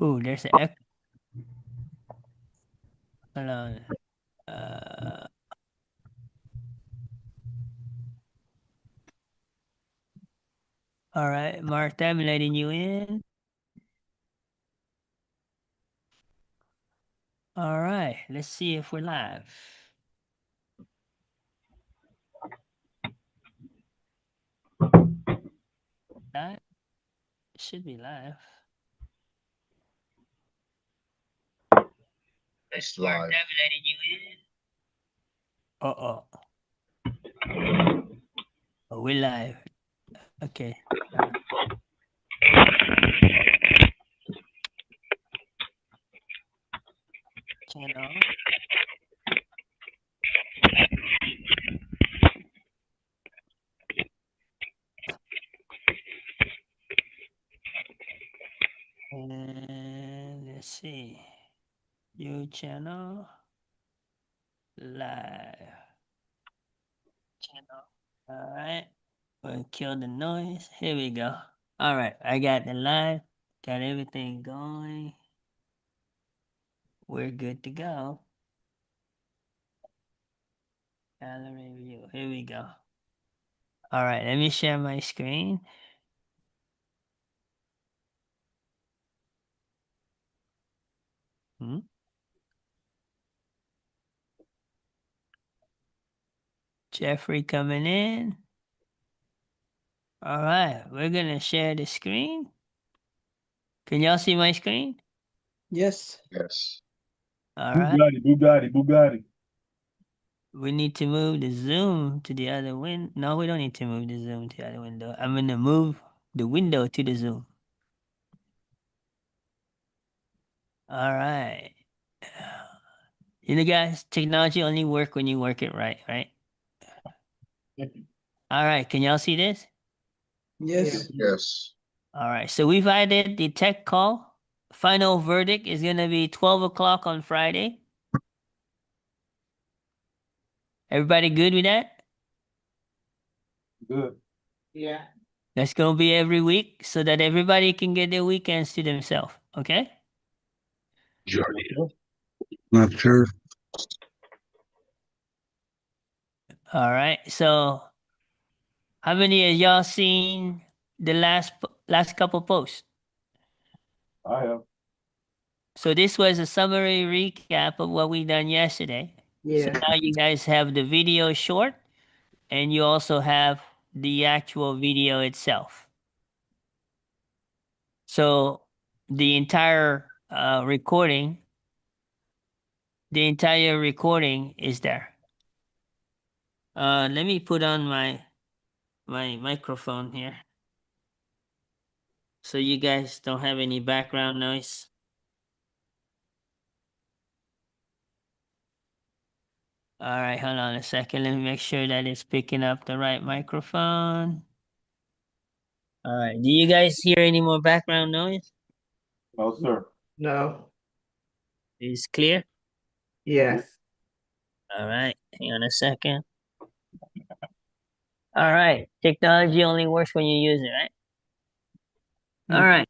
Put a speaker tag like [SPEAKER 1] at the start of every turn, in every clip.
[SPEAKER 1] Ooh, there's an echo. Hold on. Uh, all right, Martha, I'm letting you in. All right, let's see if we're live. That should be live.
[SPEAKER 2] It's live.
[SPEAKER 1] Martha, I'm letting you in. Uh-oh. Oh, we're live. Okay. Channel. And let's see. New channel. Live. Channel. All right. We'll kill the noise. Here we go. All right. I got the live. Got everything going. We're good to go. Gallery view. Here we go. All right. Let me share my screen. Jeffrey coming in. All right. We're going to share the screen. Can y'all see my screen?
[SPEAKER 3] Yes.
[SPEAKER 2] Yes.
[SPEAKER 1] All right.
[SPEAKER 4] Bugatti.
[SPEAKER 1] We need to move the zoom to the other window. No, we don't need to move the zoom to the other window. I'm going to move the window to the zoom. All right. You know, guys, technology only work when you work it right, right? All right. Can y'all see this?
[SPEAKER 3] Yes.
[SPEAKER 2] Yes.
[SPEAKER 1] All right. So we've added the tech call. Final verdict is going to be 12 o'clock on Friday. Everybody good with that?
[SPEAKER 4] Good.
[SPEAKER 3] Yeah.
[SPEAKER 1] That's going to be every week so that everybody can get their weekends to themselves. Okay?
[SPEAKER 2] Not sure.
[SPEAKER 1] All right. So how many of y'all seen the last couple posts?
[SPEAKER 4] I have.
[SPEAKER 1] So this was a summary recap of what we done yesterday. So
[SPEAKER 3] Yeah.
[SPEAKER 1] now you guys have the video short and you also have the actual video itself. So the entire recording is there. Let me put on my microphone here so you guys don't have any background noise. All right, hold on a second. Let me make sure that it's picking up the right microphone. All right, do you guys hear any more background noise?
[SPEAKER 4] No, sir.
[SPEAKER 3] No.
[SPEAKER 1] Is clear?
[SPEAKER 3] Yes.
[SPEAKER 1] All right, hang on a second. All right, technology only works when you use it, right? All right.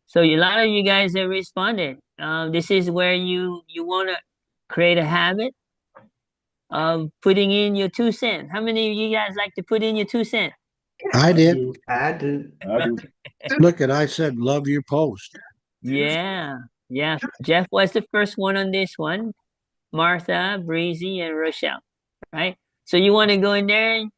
[SPEAKER 1] So a lot of you guys have responded. This is where you want to create a habit of putting in your 2 cents. How many of you guys like to put in your 2 cents?
[SPEAKER 2] I did.
[SPEAKER 3] I do.
[SPEAKER 4] I do.
[SPEAKER 2] Look at I said love your post.
[SPEAKER 1] Yeah, yeah. Jeff was the first one on this one. Martha, Breezy, and Rochelle, right? So you want to go in there and,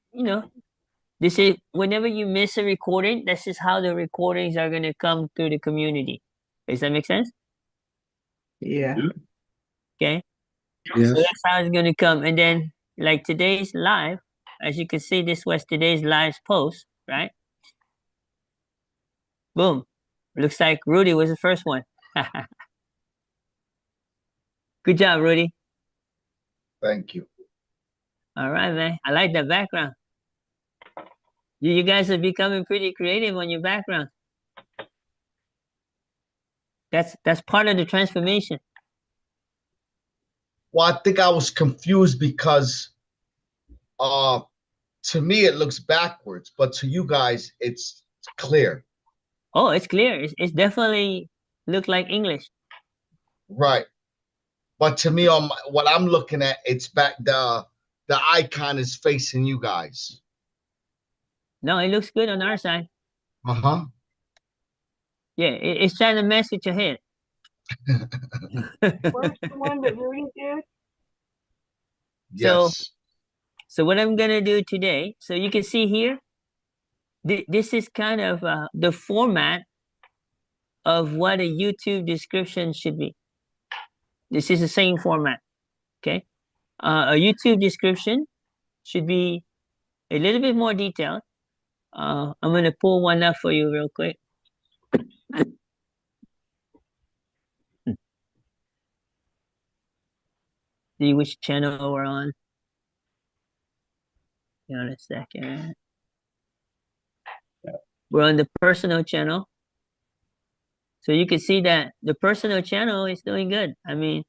[SPEAKER 1] this is whenever you miss a recording, this is how the recordings are going to come through the community. Does that make sense?
[SPEAKER 3] Yeah.
[SPEAKER 1] Okay.
[SPEAKER 2] Yes.
[SPEAKER 1] So that's how it's going to come. And then, like today's live, as you can see, this was today's live post, right? Boom. Looks like Rudy was the first one. Good job, Rudy.
[SPEAKER 2] Thank you.
[SPEAKER 1] All right, man. I like that background. You guys are becoming pretty creative on your background. That's part of the transformation.
[SPEAKER 5] Well, I think I was confused because to me it looks backwards, but to you guys it's clear.
[SPEAKER 1] Oh, it's clear. It's definitely look like English.
[SPEAKER 5] Right. But to me, what I'm looking at, it's back the icon is facing you guys.
[SPEAKER 1] No, it looks good on our side.
[SPEAKER 5] Uh-huh.
[SPEAKER 1] Yeah, it's trying to mess with your head.
[SPEAKER 6] Where's the one that Rudy did?
[SPEAKER 1] So,
[SPEAKER 5] Yes.
[SPEAKER 1] so what I'm gonna do today, so you can see here, this is kind of the format of what a YouTube description should be. This is the same format, okay? A YouTube description should be a little bit more detailed. I'm gonna pull one up for you real quick. See which channel we're on. Hang on a second. We're on the personal channel. So you can see that the personal channel is doing good. I mean,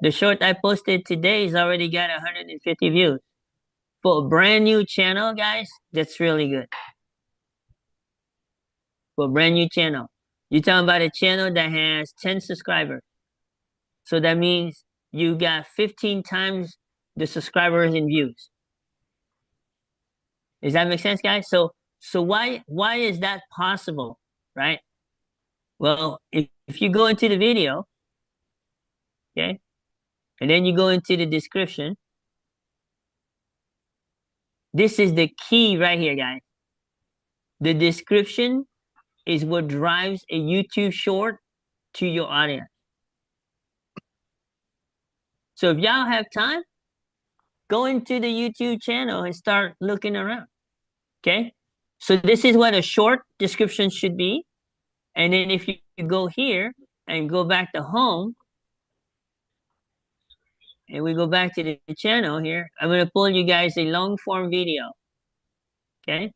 [SPEAKER 1] the short I posted today has already got 150 views. For a brand new channel, guys, that's really good. For a brand new channel. You're talking about a channel that has 10 subscribers. So that means you got 15 times the subscribers and views. Does that make sense, guys? So why is that possible, right? Well, if you go into the video, okay, and then you go into the description, this is the key right here, guys. The description is what drives a YouTube short to your audience. So if y'all have time, go into the YouTube channel and start looking around, okay? So this is what a short description should be. And then if you go here and go back to home, and we go back to the channel here, I'm going to pull you guys a long form video, okay?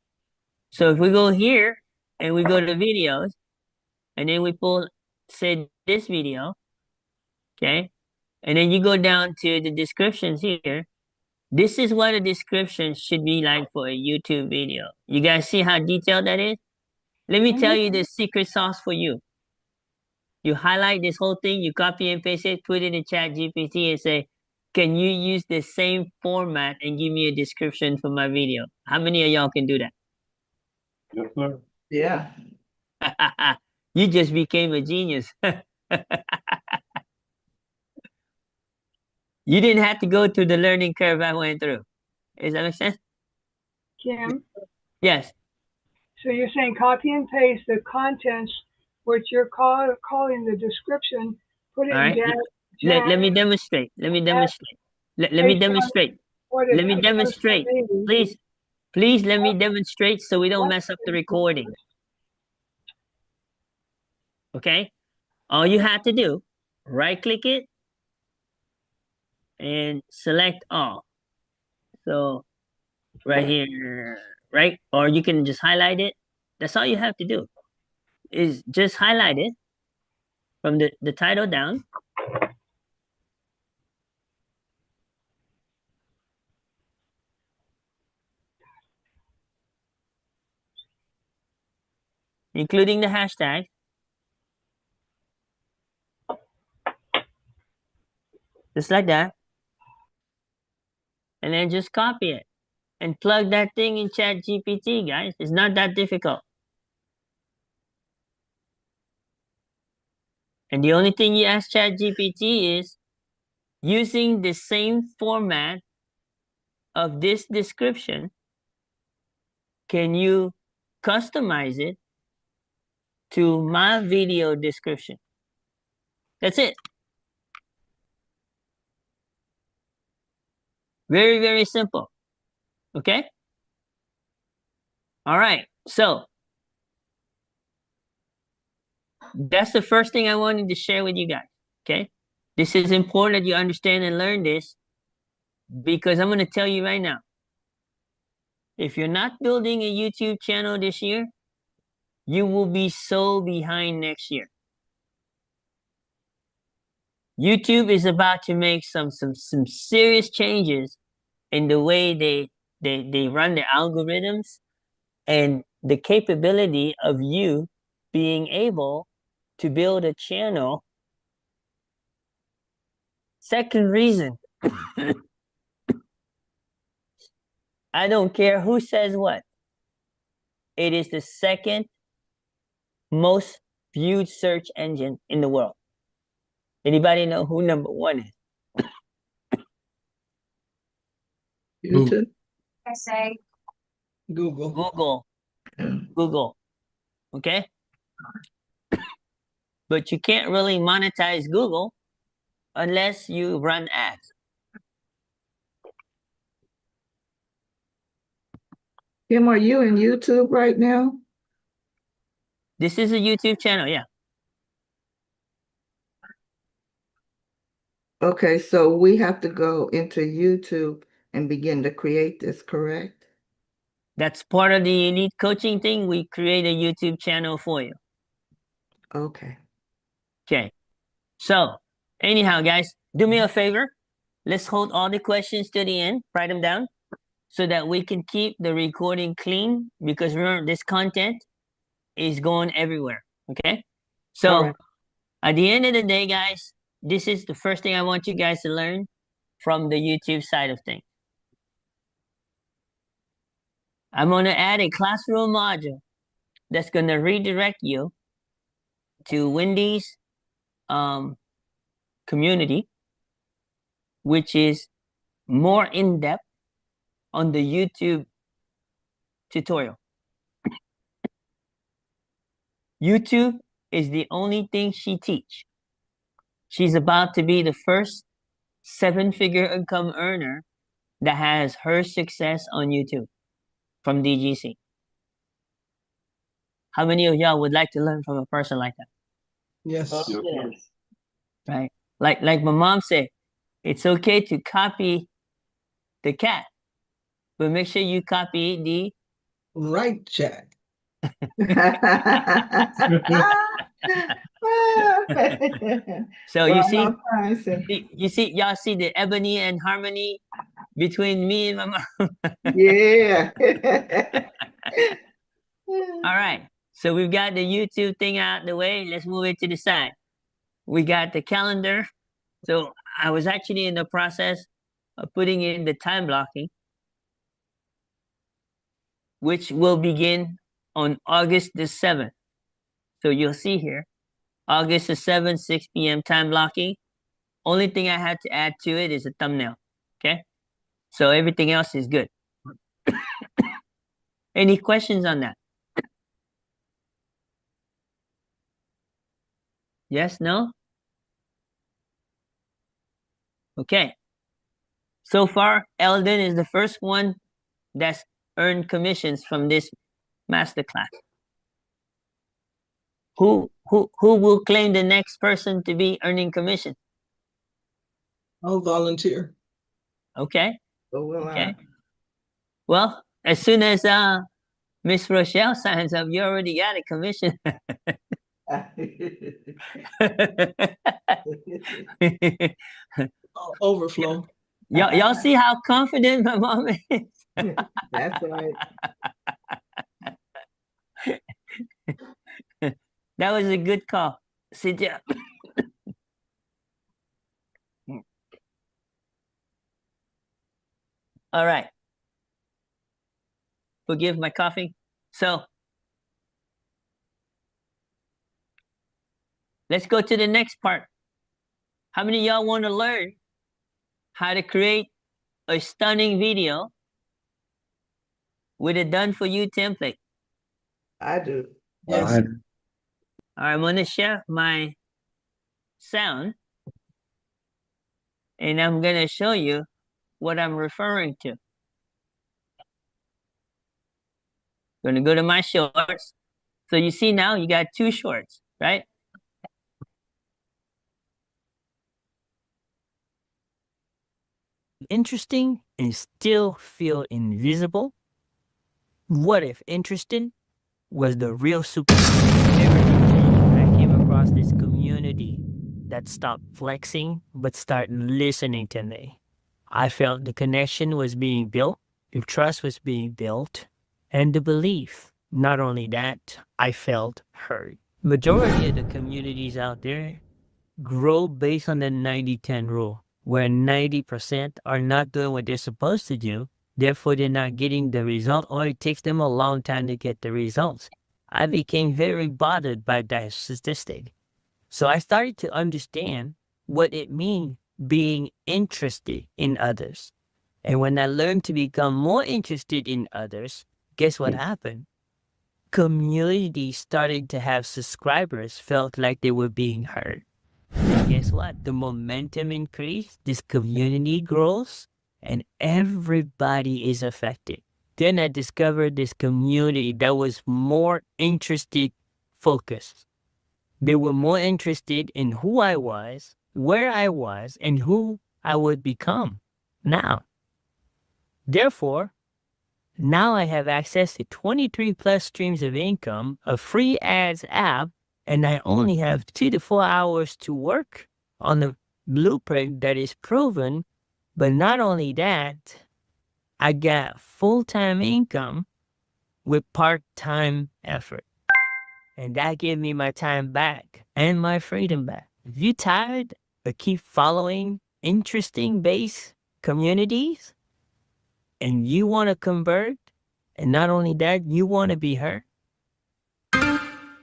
[SPEAKER 1] So if we go here and we go to videos, and then we pull, say, this video, okay? And then you go down to the descriptions here. This is what a description should be like for a YouTube video. You guys see how detailed that is? Let me tell you the secret sauce for you. You highlight this whole thing, you copy and paste it, put it in Chat GPT and say, can you use the same format and give me a description for my video? How many of y'all can do that?
[SPEAKER 4] Yes, sir.
[SPEAKER 3] Yeah.
[SPEAKER 1] You just became a genius. You didn't have to go through the learning curve I went through. Does that make sense?
[SPEAKER 6] Kim,
[SPEAKER 1] Yes.
[SPEAKER 6] so you're saying copy and paste the contents, which you're calling the description, put it
[SPEAKER 1] All
[SPEAKER 6] in
[SPEAKER 1] right.
[SPEAKER 6] Jack.
[SPEAKER 1] Let me demonstrate. Let me demonstrate. Let me demonstrate. Let me demonstrate. Please let me demonstrate so we don't mess up the recording. Okay? All you have to do, right click it and select all. So right here, right? Or you can just highlight it. That's all you have to do is just highlight it from the title down. Including the hashtag. Just like that. And then just copy it and plug that thing in Chat GPT, guys. It's not that difficult. And the only thing you ask Chat GPT is, using the same format of this description, can you customize it to my video description? That's it. Very, very simple. Okay? All right. So that's the first thing I wanted to share with you guys. Okay? This is important that you understand and learn this, because I'm going to tell you right now, if you're not building a YouTube channel this year, you will be so behind next year. YouTube is about to make some serious changes in the way they run the algorithms and the capability of you being able to build a channel. Second reason, I don't care who says what. It is the second most viewed search engine in the world. Anybody know who number one is?
[SPEAKER 3] YouTube,
[SPEAKER 7] I say
[SPEAKER 3] Google.
[SPEAKER 1] Google. Google. Okay? But you can't really monetize Google unless you run ads.
[SPEAKER 3] Kim, are you in YouTube right now?
[SPEAKER 1] This is a YouTube channel, yeah.
[SPEAKER 3] Okay, so we have to go into YouTube and begin to create this, correct?
[SPEAKER 1] That's part of the elite coaching thing. We create a YouTube channel for you.
[SPEAKER 3] Okay.
[SPEAKER 1] Okay. So, anyhow, guys, do me a favor. Let's hold all the questions to the end, write them down, so that we can keep the recording clean, because remember, this content is going everywhere. Okay? So,
[SPEAKER 3] All right.
[SPEAKER 1] at the end of the day, guys, this is the first thing I want you guys to learn from the YouTube side of things. I'm going to add a classroom module that's going to redirect you to Wendy's community, which is more in-depth on the YouTube tutorial. YouTube is the only thing she teach. She's about to be the first 7-figure income earner that has her success on YouTube from DGC. How many of y'all would like to learn from a person like that?
[SPEAKER 3] Yes.
[SPEAKER 4] Yes.
[SPEAKER 1] Right? Like my mom said, it's okay to copy the cat, but make sure you copy the
[SPEAKER 3] Right, Jack.
[SPEAKER 1] So
[SPEAKER 3] Well,
[SPEAKER 1] you
[SPEAKER 3] I'm
[SPEAKER 1] see,
[SPEAKER 3] not trying to-
[SPEAKER 1] y'all see the ebony and harmony between me and my mom.
[SPEAKER 3] Yeah.
[SPEAKER 1] All right. So we've got the YouTube thing out the way. Let's move it to the side. We got the calendar. So I was actually in the process of putting in the time blocking, which will begin on August the 7th. So you'll see here, August the 7th, 6 p.m. time blocking. Only thing I had to add to it is a thumbnail. Okay? So everything else is good. Any questions on that? Yes, no? Okay. So far, Eldon is the first one that's earned commissions from this masterclass. Who will claim the next person to be earning commission?
[SPEAKER 3] I'll volunteer.
[SPEAKER 1] Okay.
[SPEAKER 3] So will
[SPEAKER 1] Okay. Well, as soon as Miss Rochelle signs up, you already got a commission.
[SPEAKER 3] Overflow.
[SPEAKER 1] Y'all see how confident my mom is?
[SPEAKER 3] That's right.
[SPEAKER 1] That was a good call. Sit down. All right. Forgive my coughing. So let's go to the next part. How many of y'all want to learn how to create a stunning video with a done-for-you template?
[SPEAKER 3] I do.
[SPEAKER 2] Yes.
[SPEAKER 1] All right, I'm going to share my sound, and I'm going to show you what I'm referring to. Going to go to my shorts. So you see now you got 2 shorts, right?
[SPEAKER 8] Interesting and still feel invisible? What if interesting was the real super? I came across this community that stopped flexing but started listening to me. I felt the connection was being built, the trust was being built, and the belief. Not only that, I felt heard. Majority of the communities out there grow based on the 90-10 rule, where 90% are not doing what they're supposed to do, therefore they're not getting the result, or it takes them a long time to get the results. I became very bothered by that statistic. So I started to understand what it means being interested in others. And when I learned to become more interested in others, guess what happened? Community started to have subscribers felt like they were being heard. And guess what? The momentum increased, this community grows, and everybody is affected. Then I discovered this community that was more interested, focused. They were more interested in who I was, where I was, and who I would become now. Therefore, now I have access to 23 plus streams of income, a free ads app, and I only have 2 to 4 hours to work on the blueprint that is proven. But not only that, I got full-time income with part-time effort. And that gave me my time back and my freedom back. If you tired of keep following interesting base communities and you want to convert, and not only that, you want to be heard,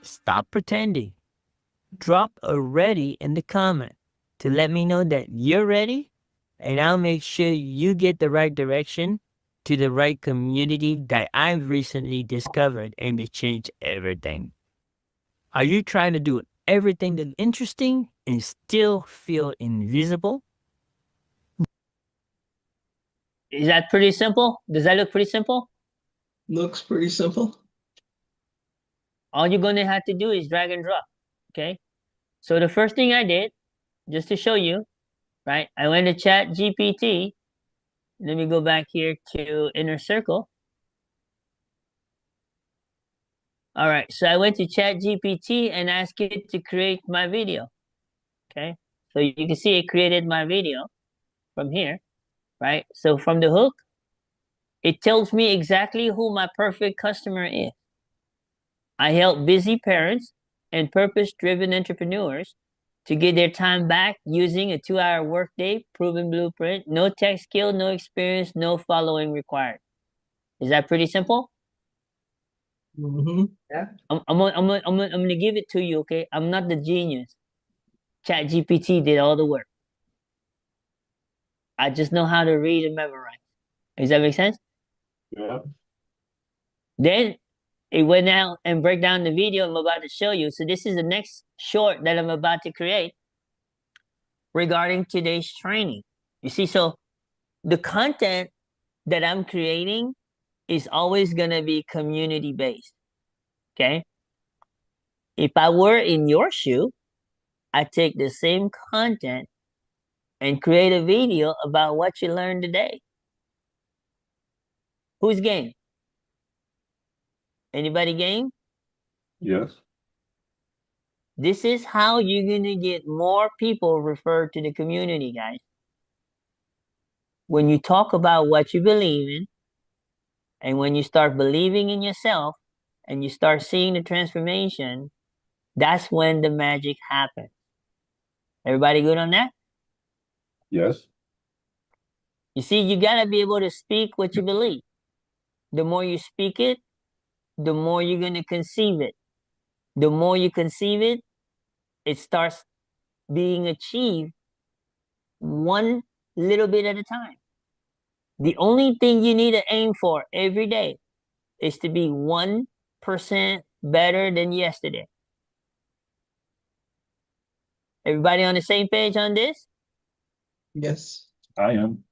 [SPEAKER 8] stop pretending. Drop a ready in the comment to let me know that you're ready, and I'll make sure you get the right direction to the right community that I've recently discovered and it changed everything. Are you trying to do everything that's interesting and still feel invisible?
[SPEAKER 1] Is that pretty simple? Does that look pretty simple?
[SPEAKER 3] Looks pretty simple.
[SPEAKER 1] All you're going to have to do is drag and drop. Okay. So the first thing I did, just to show you, right? I went to Chat GPT. Let me go back here to Inner Circle. All right, so I went to Chat GPT and asked it to create my video. Okay, so you can see it created my video from here, right? So from the hook, it tells me exactly who my perfect customer is. I help busy parents and purpose-driven entrepreneurs to get their time back using a 2-hour workday, proven blueprint, no tech skill, no experience, no following required. Is that pretty simple?
[SPEAKER 3] Mm-hmm. Yeah.
[SPEAKER 1] I'm gonna give it to you, okay? I'm not the genius. Chat GPT did all the work. I just know how to read and memorize. Does that make sense?
[SPEAKER 4] Yeah.
[SPEAKER 1] Then it went out and break down the video I'm about to show you. So this is the next short that I'm about to create regarding today's training. You see, so the content that I'm creating is always gonna be community based. Okay? If I were in your shoe, I take the same content and create a video about what you learned today. Who's game? Anybody game?
[SPEAKER 4] Yes.
[SPEAKER 1] This is how you're going to get more people referred to the community, guys. When you talk about what you believe in, and when you start believing in yourself, and you start seeing the transformation, that's when the magic happens. Everybody good on that?
[SPEAKER 4] Yes.
[SPEAKER 1] You see, you got to be able to speak what you believe. The more you speak it, the more you're going to conceive it. The more you conceive it, it starts being achieved one little bit at a time. The only thing you need to aim for every day is to be 1% better than yesterday. Everybody on the same page on this?
[SPEAKER 3] Yes.
[SPEAKER 4] I am.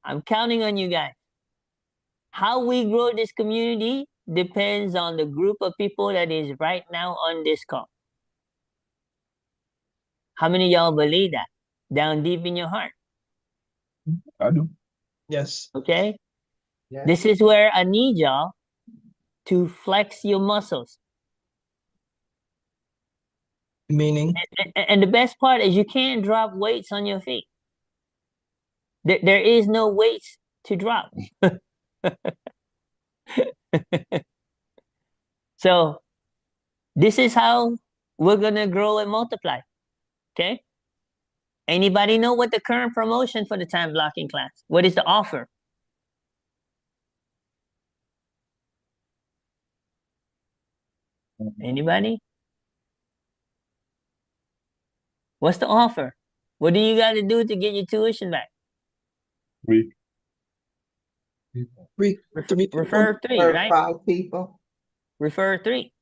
[SPEAKER 1] I'm counting on you guys. How we grow this community depends on the group of people that is right now on this call. How many of y'all believe that down deep in your heart?
[SPEAKER 4] I do.
[SPEAKER 3] Yes.
[SPEAKER 1] Okay?
[SPEAKER 3] Yeah.
[SPEAKER 1] This is where I need y'all to flex your muscles.
[SPEAKER 3] Meaning?
[SPEAKER 1] And the best part is you can't drop weights on your feet. There is no weights to drop. So This is how we're gonna grow and multiply. Okay. Anybody know what the current promotion for the time blocking class? What is the offer? Anybody? What's the offer? What do you got to do to get your tuition back?
[SPEAKER 4] We.
[SPEAKER 1] Refer three,
[SPEAKER 3] Or
[SPEAKER 1] right?
[SPEAKER 3] 5 people.
[SPEAKER 1] Refer three.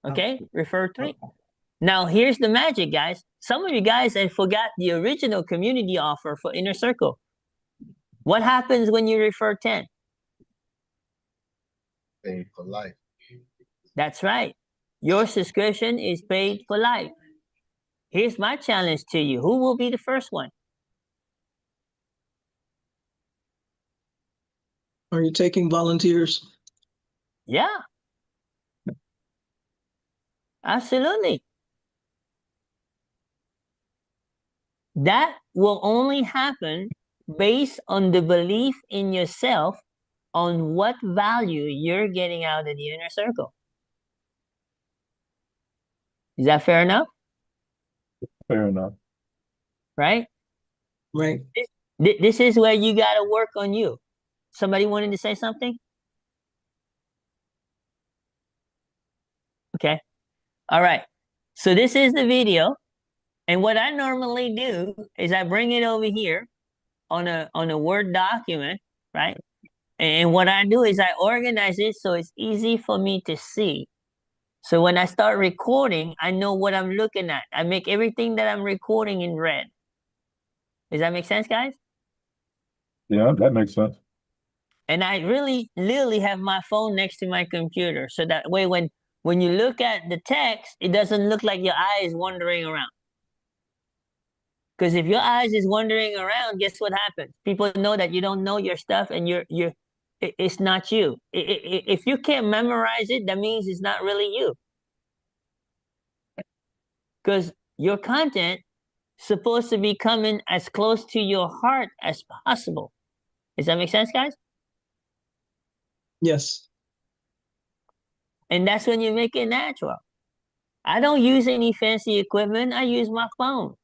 [SPEAKER 1] Okay,
[SPEAKER 3] Okay.
[SPEAKER 1] refer three.
[SPEAKER 3] Okay.
[SPEAKER 1] Now here's the magic, guys. Some of you guys have forgot the original community offer for Inner Circle. What happens when you refer 10?
[SPEAKER 5] Paid for life.
[SPEAKER 1] That's right. Your subscription is paid for life. Here's my challenge to you. Who will be the first one?
[SPEAKER 7] Are you taking volunteers?
[SPEAKER 1] Yeah. Absolutely. That will only happen based on the belief in yourself on what value you're getting out of the Inner Circle. Is that fair enough?
[SPEAKER 4] Fair enough.
[SPEAKER 1] Right?
[SPEAKER 7] Right.
[SPEAKER 1] This is where you got to work on you. Somebody wanted to say something? Okay. All right. So this is the video. And what I normally do is I bring it over here on a Word document, right? And what I do is I organize it so it's easy for me to see. So when I start recording, I know what I'm looking at. I make everything that I'm recording in red. Does that make sense, guys?
[SPEAKER 4] Yeah, that makes sense.
[SPEAKER 1] And I really literally have my phone next to my computer. So that way when you look at the text, it doesn't look like your eye is wandering around. Because if your eyes is wandering around, guess what happens? People know that you don't know your stuff and it's not you. If you can't memorize it, that means it's not really you. Because your content supposed to be coming as close to your heart as possible. Does that make sense, guys?
[SPEAKER 7] Yes.
[SPEAKER 1] And that's when you make it natural. I don't use any fancy equipment. I use my phone.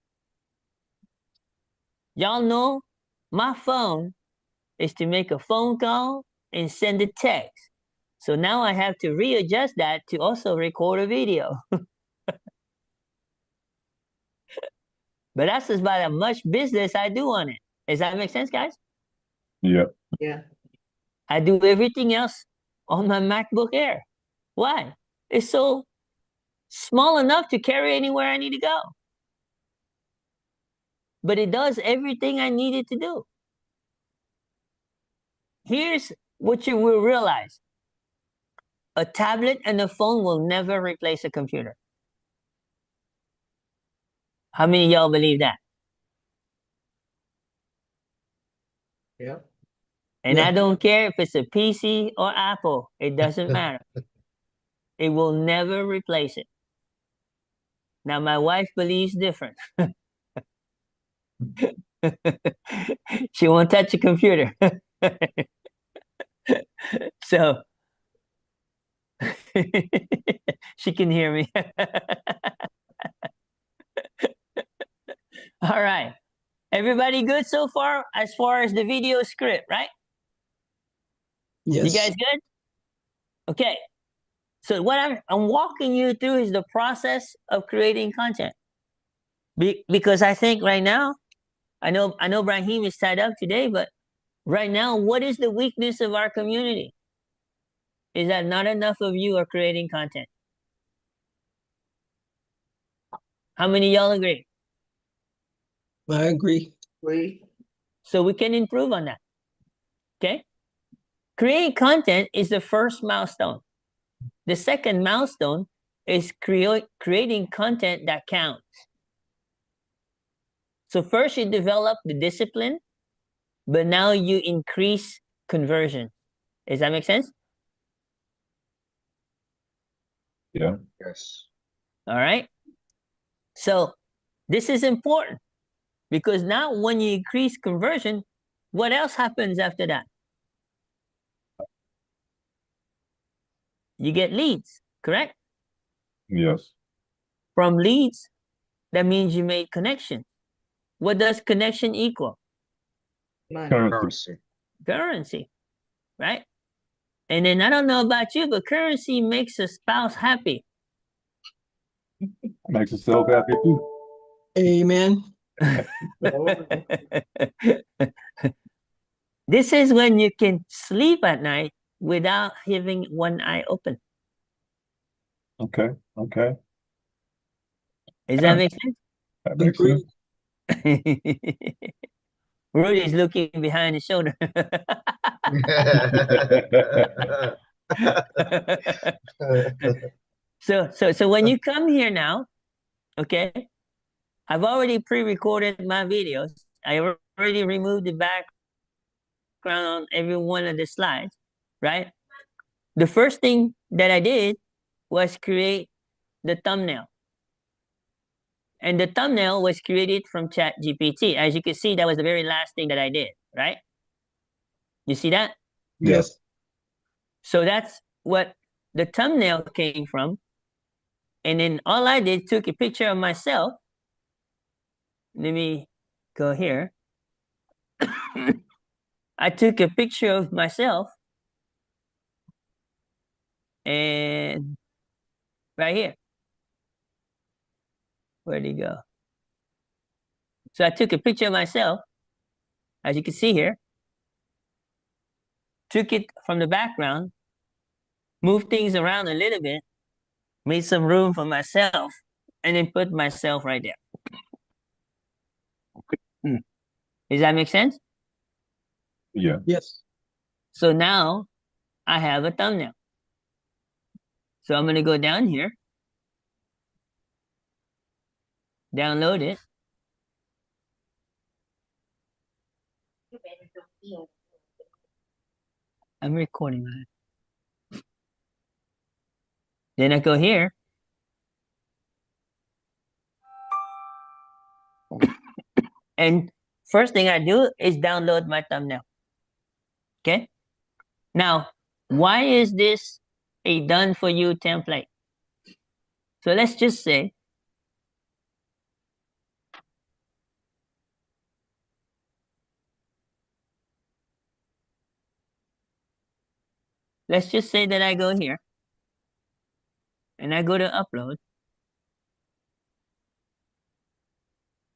[SPEAKER 1] Y'all know my phone is to make a phone call and send a text. So now I have to readjust that to also record a video. But that's about how much business I do on it. Does that make sense, guys?
[SPEAKER 4] Yeah.
[SPEAKER 3] Yeah.
[SPEAKER 1] I do everything else on my MacBook Air. Why? It's so small enough to carry anywhere I need to go. But it does everything I need it to do. Here's what you will realize. A tablet and a phone will never replace a computer. How many of y'all believe that?
[SPEAKER 3] Yeah.
[SPEAKER 1] And
[SPEAKER 7] Yeah.
[SPEAKER 1] I don't care if it's a PC or Apple. It doesn't matter. It will never replace it. Now, my wife believes different. She won't touch a computer. So, she can hear me. All right. Everybody good so far as the video script, right?
[SPEAKER 7] Yes.
[SPEAKER 1] You guys good? Okay. So what I'm walking you through is the process of creating content. Because I think right now, I know Brahim is tied up today, but right now, what is the weakness of our community? Is that not enough of you are creating content. How many of y'all agree?
[SPEAKER 7] I agree.
[SPEAKER 1] So we can improve on that. Okay? Creating content is the first milestone. The second milestone is creating content that counts. So first you develop the discipline, but now you increase conversion. Does that make sense?
[SPEAKER 4] Yeah.
[SPEAKER 5] Yes.
[SPEAKER 1] All right. So this is important because now when you increase conversion, what else happens after that? You get leads, correct?
[SPEAKER 4] Yes.
[SPEAKER 1] From leads, that means you made connection. What does connection equal?
[SPEAKER 3] Money.
[SPEAKER 4] Currency.
[SPEAKER 1] Currency, right? And then I don't know about you, but currency makes a spouse happy.
[SPEAKER 4] Makes yourself happy too.
[SPEAKER 7] Amen.
[SPEAKER 1] This is when you can sleep at night without having one eye open.
[SPEAKER 4] Okay. Okay.
[SPEAKER 1] Does that make sense?
[SPEAKER 4] That makes
[SPEAKER 7] Agreed.
[SPEAKER 4] sense.
[SPEAKER 1] Rudy's looking behind his shoulder. So when you come here now, okay, I've already pre-recorded my videos. I already removed the background on every one of the slides, right? The first thing that I did was create the thumbnail. And the thumbnail was created from ChatGPT. As you can see, that was the very last thing that I did, right? You see that?
[SPEAKER 7] Yes.
[SPEAKER 1] So that's what the thumbnail came from. And then all I did, took a picture of myself. Let me go here. I took a picture of myself and right here. Where'd he go? So I took a picture of myself, as you can see here, took it from the background, moved things around a little bit, made some room for myself, and then put myself right there. Does that make sense?
[SPEAKER 4] Yeah.
[SPEAKER 7] Yes.
[SPEAKER 1] So now I have a thumbnail. So I'm going to go down here, download it. I'm recording that. Then I go here. And first thing I do is download my thumbnail. Okay? Now, why is this a done for you template? So let's just say that I go here and I go to upload.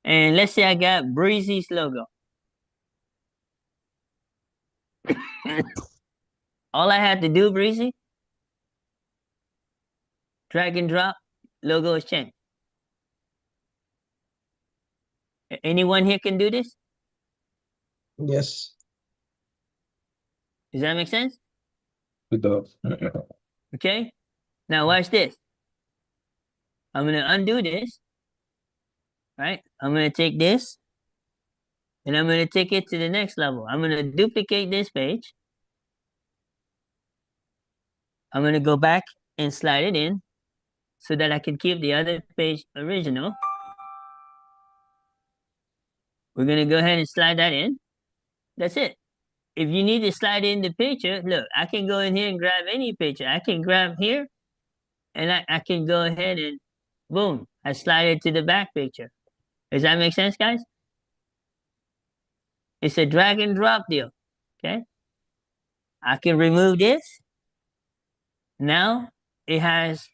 [SPEAKER 1] And let's say I got Breezy's logo. All I had to do, Breezy, drag and drop, logo is changed. Anyone here can do this?
[SPEAKER 7] Yes.
[SPEAKER 1] Does that make sense?
[SPEAKER 4] It does.
[SPEAKER 1] Okay. Now watch this. I'm going to undo this. Right? I'm going to take this and I'm going to take it to the next level. I'm going to duplicate this page. I'm going to go back and slide it in so that I can keep the other page original. We're going to go ahead and slide that in. That's it. If you need to slide in the picture, look, I can go in here and grab any picture. I can grab here and I can go ahead and boom, I slide it to the back picture. Does that make sense, guys? It's a drag and drop deal, okay? I can remove this. Now it has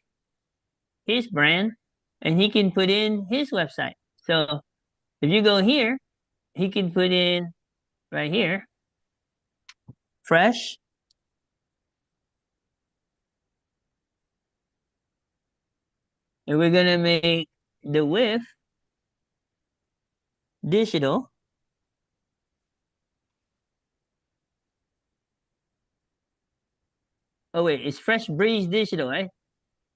[SPEAKER 1] his brand and he can put in his website. So if you go here, he can put in right here, fresh. And we're gonna make the width digital. Oh wait, it's Fresh Breeze Digital, right?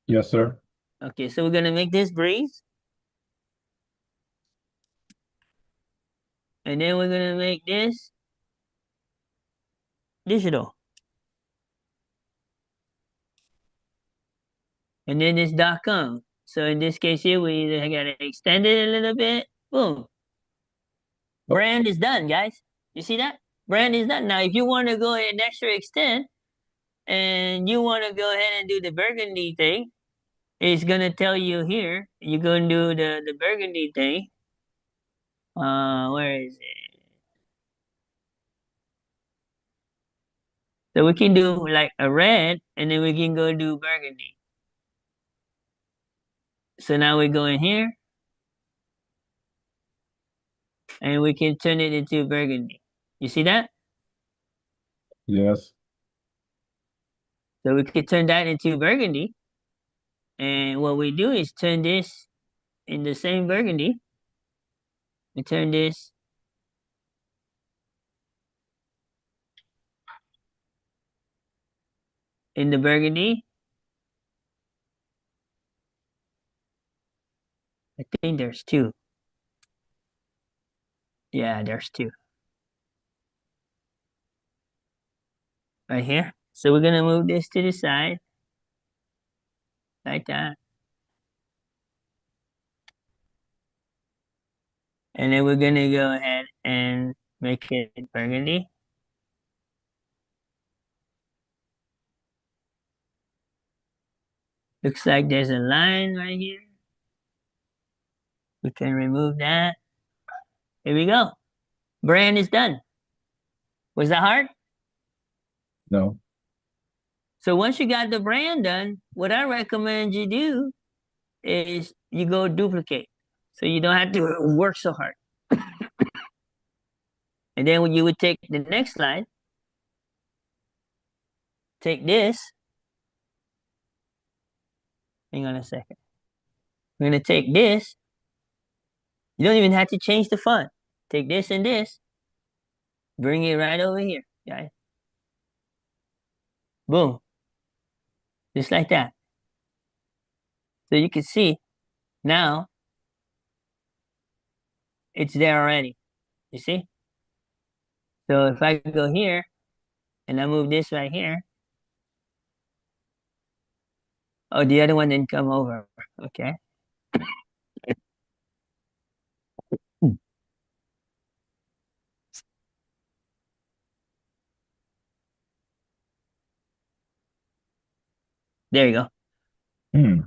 [SPEAKER 4] Yes, sir.
[SPEAKER 1] Okay, so we're gonna make this Breeze. And then we're gonna make this digital. And then this .com. So in this case here, we either gotta extend it a little bit, boom. Brand is done, guys. You see that? Brand is done. Now, if you wanna go an extra extend, and you wanna go ahead and do the burgundy thing, it's gonna tell you here, you're gonna do the burgundy thing. Where is it? So we can do like a red, and then we can go do burgundy. So now we go in here, and we can turn it into burgundy. You see that?
[SPEAKER 4] Yes.
[SPEAKER 1] So we could turn that into burgundy. And what we do is turn this in the same burgundy. We turn this in the burgundy. I think there's two. Yeah, there's two. Right here. So we're gonna move this to the side. Like that. And then we're gonna go ahead and make it burgundy. Looks like there's a line right here. We can remove that. Here we go. Brand is done. Was that hard?
[SPEAKER 4] No.
[SPEAKER 1] So once you got the brand done, what I recommend you do is you go duplicate. So you don't have to work so hard. And then when you would take the next slide, take this. Hang on a second. We're gonna take this. You don't even have to change the font. Take this and this. Bring it right over here, guys. Boom. Just like that. So you can see now it's there already. You see? So if I go here and I move this right here. Oh, the other one didn't come over. Okay. There you go.
[SPEAKER 4] Hmm.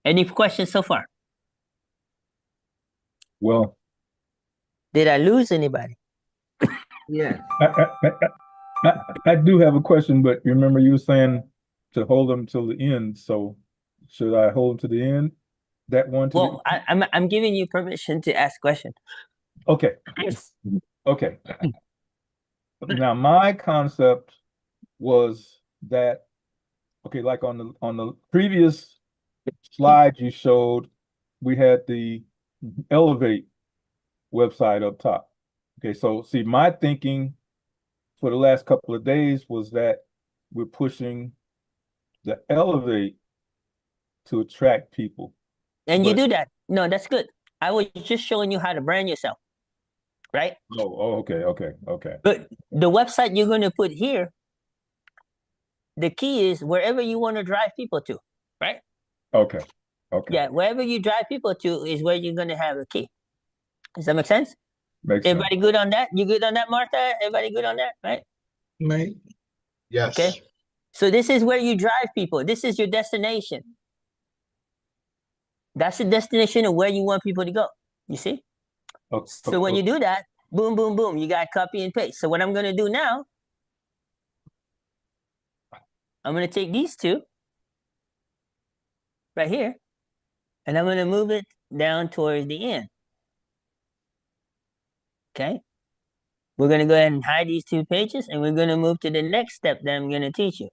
[SPEAKER 1] Any questions so far?
[SPEAKER 4] Well,
[SPEAKER 1] Did I lose anybody?
[SPEAKER 3] Yes.
[SPEAKER 4] I do have a question, but you remember you were saying to hold them till the end. So should I hold them to the end? That one to
[SPEAKER 1] Well, I'm giving you permission to ask questions.
[SPEAKER 4] Okay. Okay. Now my concept was that okay, like on the previous slide you showed, we had the Elevate website up top. Okay, so see, my thinking for the last couple of days was that we're pushing the Elevate to attract people.
[SPEAKER 1] And you
[SPEAKER 4] But-
[SPEAKER 1] do that. No, that's good. I was just showing you how to brand yourself, right?
[SPEAKER 4] Okay.
[SPEAKER 1] But the website you're going to put here, the key is wherever you want to drive people to, right?
[SPEAKER 4] Okay.
[SPEAKER 1] Yeah, wherever you drive people to is where you're going to have a key. Does that make sense?
[SPEAKER 4] Makes sense.
[SPEAKER 1] Everybody good on that? You good on that, Martha? Everybody good on that, right?
[SPEAKER 7] Right.
[SPEAKER 5] Yes.
[SPEAKER 1] Okay. So this is where you drive people. This is your destination. That's the destination of where you want people to go. You see? So when you do that, boom, boom, boom, you got copy and paste. So what I'm going to do now, I'm going to take these two right here, and I'm going to move it down towards the end. Okay. We're going to go ahead and hide these two pages, and we're going to move to the next step that I'm going to teach you.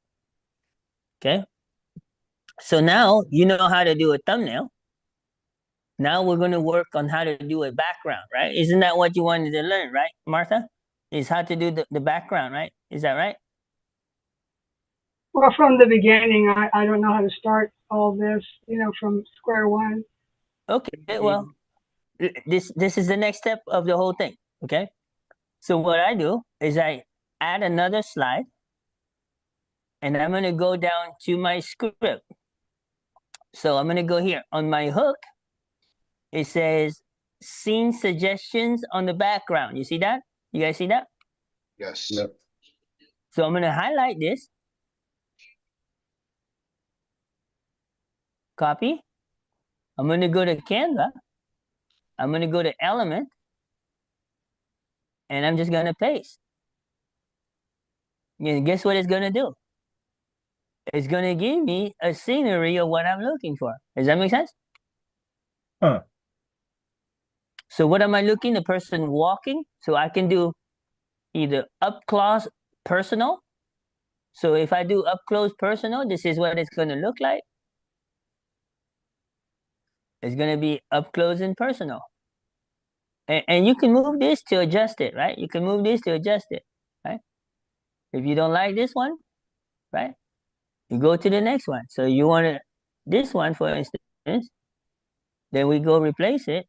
[SPEAKER 1] Okay. So now you know how to do a thumbnail. Now we're going to work on how to do a background, right? Isn't that what you wanted to learn, right, Martha? Is how to do the background, right? Is that right?
[SPEAKER 6] Well, from the beginning, I don't know how to start all this, from square one.
[SPEAKER 1] Okay, well, this is the next step of the whole thing, okay? So what I do is I add another slide, and I'm going to go down to my script. So I'm going to go here. On my hook, it says scene suggestions on the background. You see that? You guys see that?
[SPEAKER 5] Yes.
[SPEAKER 4] Yep.
[SPEAKER 1] So I'm going to highlight this. Copy. I'm going to go to Canva. I'm going to go to Element. And I'm just going to paste. And guess what it's going to do? It's going to give me a scenery of what I'm looking for. Does that make sense?
[SPEAKER 4] Huh.
[SPEAKER 1] So what am I looking? The person walking. So I can do either up close personal. So if I do up close personal, this is what it's going to look like. It's going to be up close and personal. And you can move this to adjust it, right? You can move this to adjust it, right? If you don't like this one, right? You go to the next one. So you want this one, for instance, then we go replace it.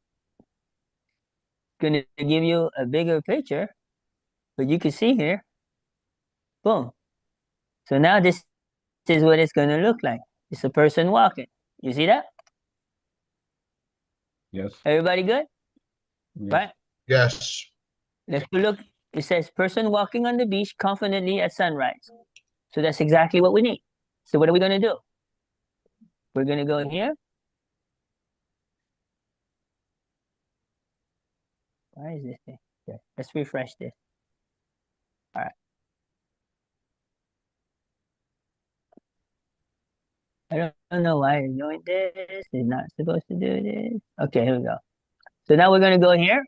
[SPEAKER 1] Going to give you a bigger picture, but you can see here, boom. So now this is what it's going to look like. It's a person walking. You see that?
[SPEAKER 4] Yes.
[SPEAKER 1] Everybody good?
[SPEAKER 4] Yes.
[SPEAKER 1] Right?
[SPEAKER 5] Yes.
[SPEAKER 1] Let's look. It says person walking on the beach confidently at sunrise. So that's exactly what we need. So what are we going to do? We're going to go here. Why is this thing? Okay, let's refresh this. All right. I don't know why it's doing this. It's not supposed to do this. Okay, here we go. So now we're going to go here.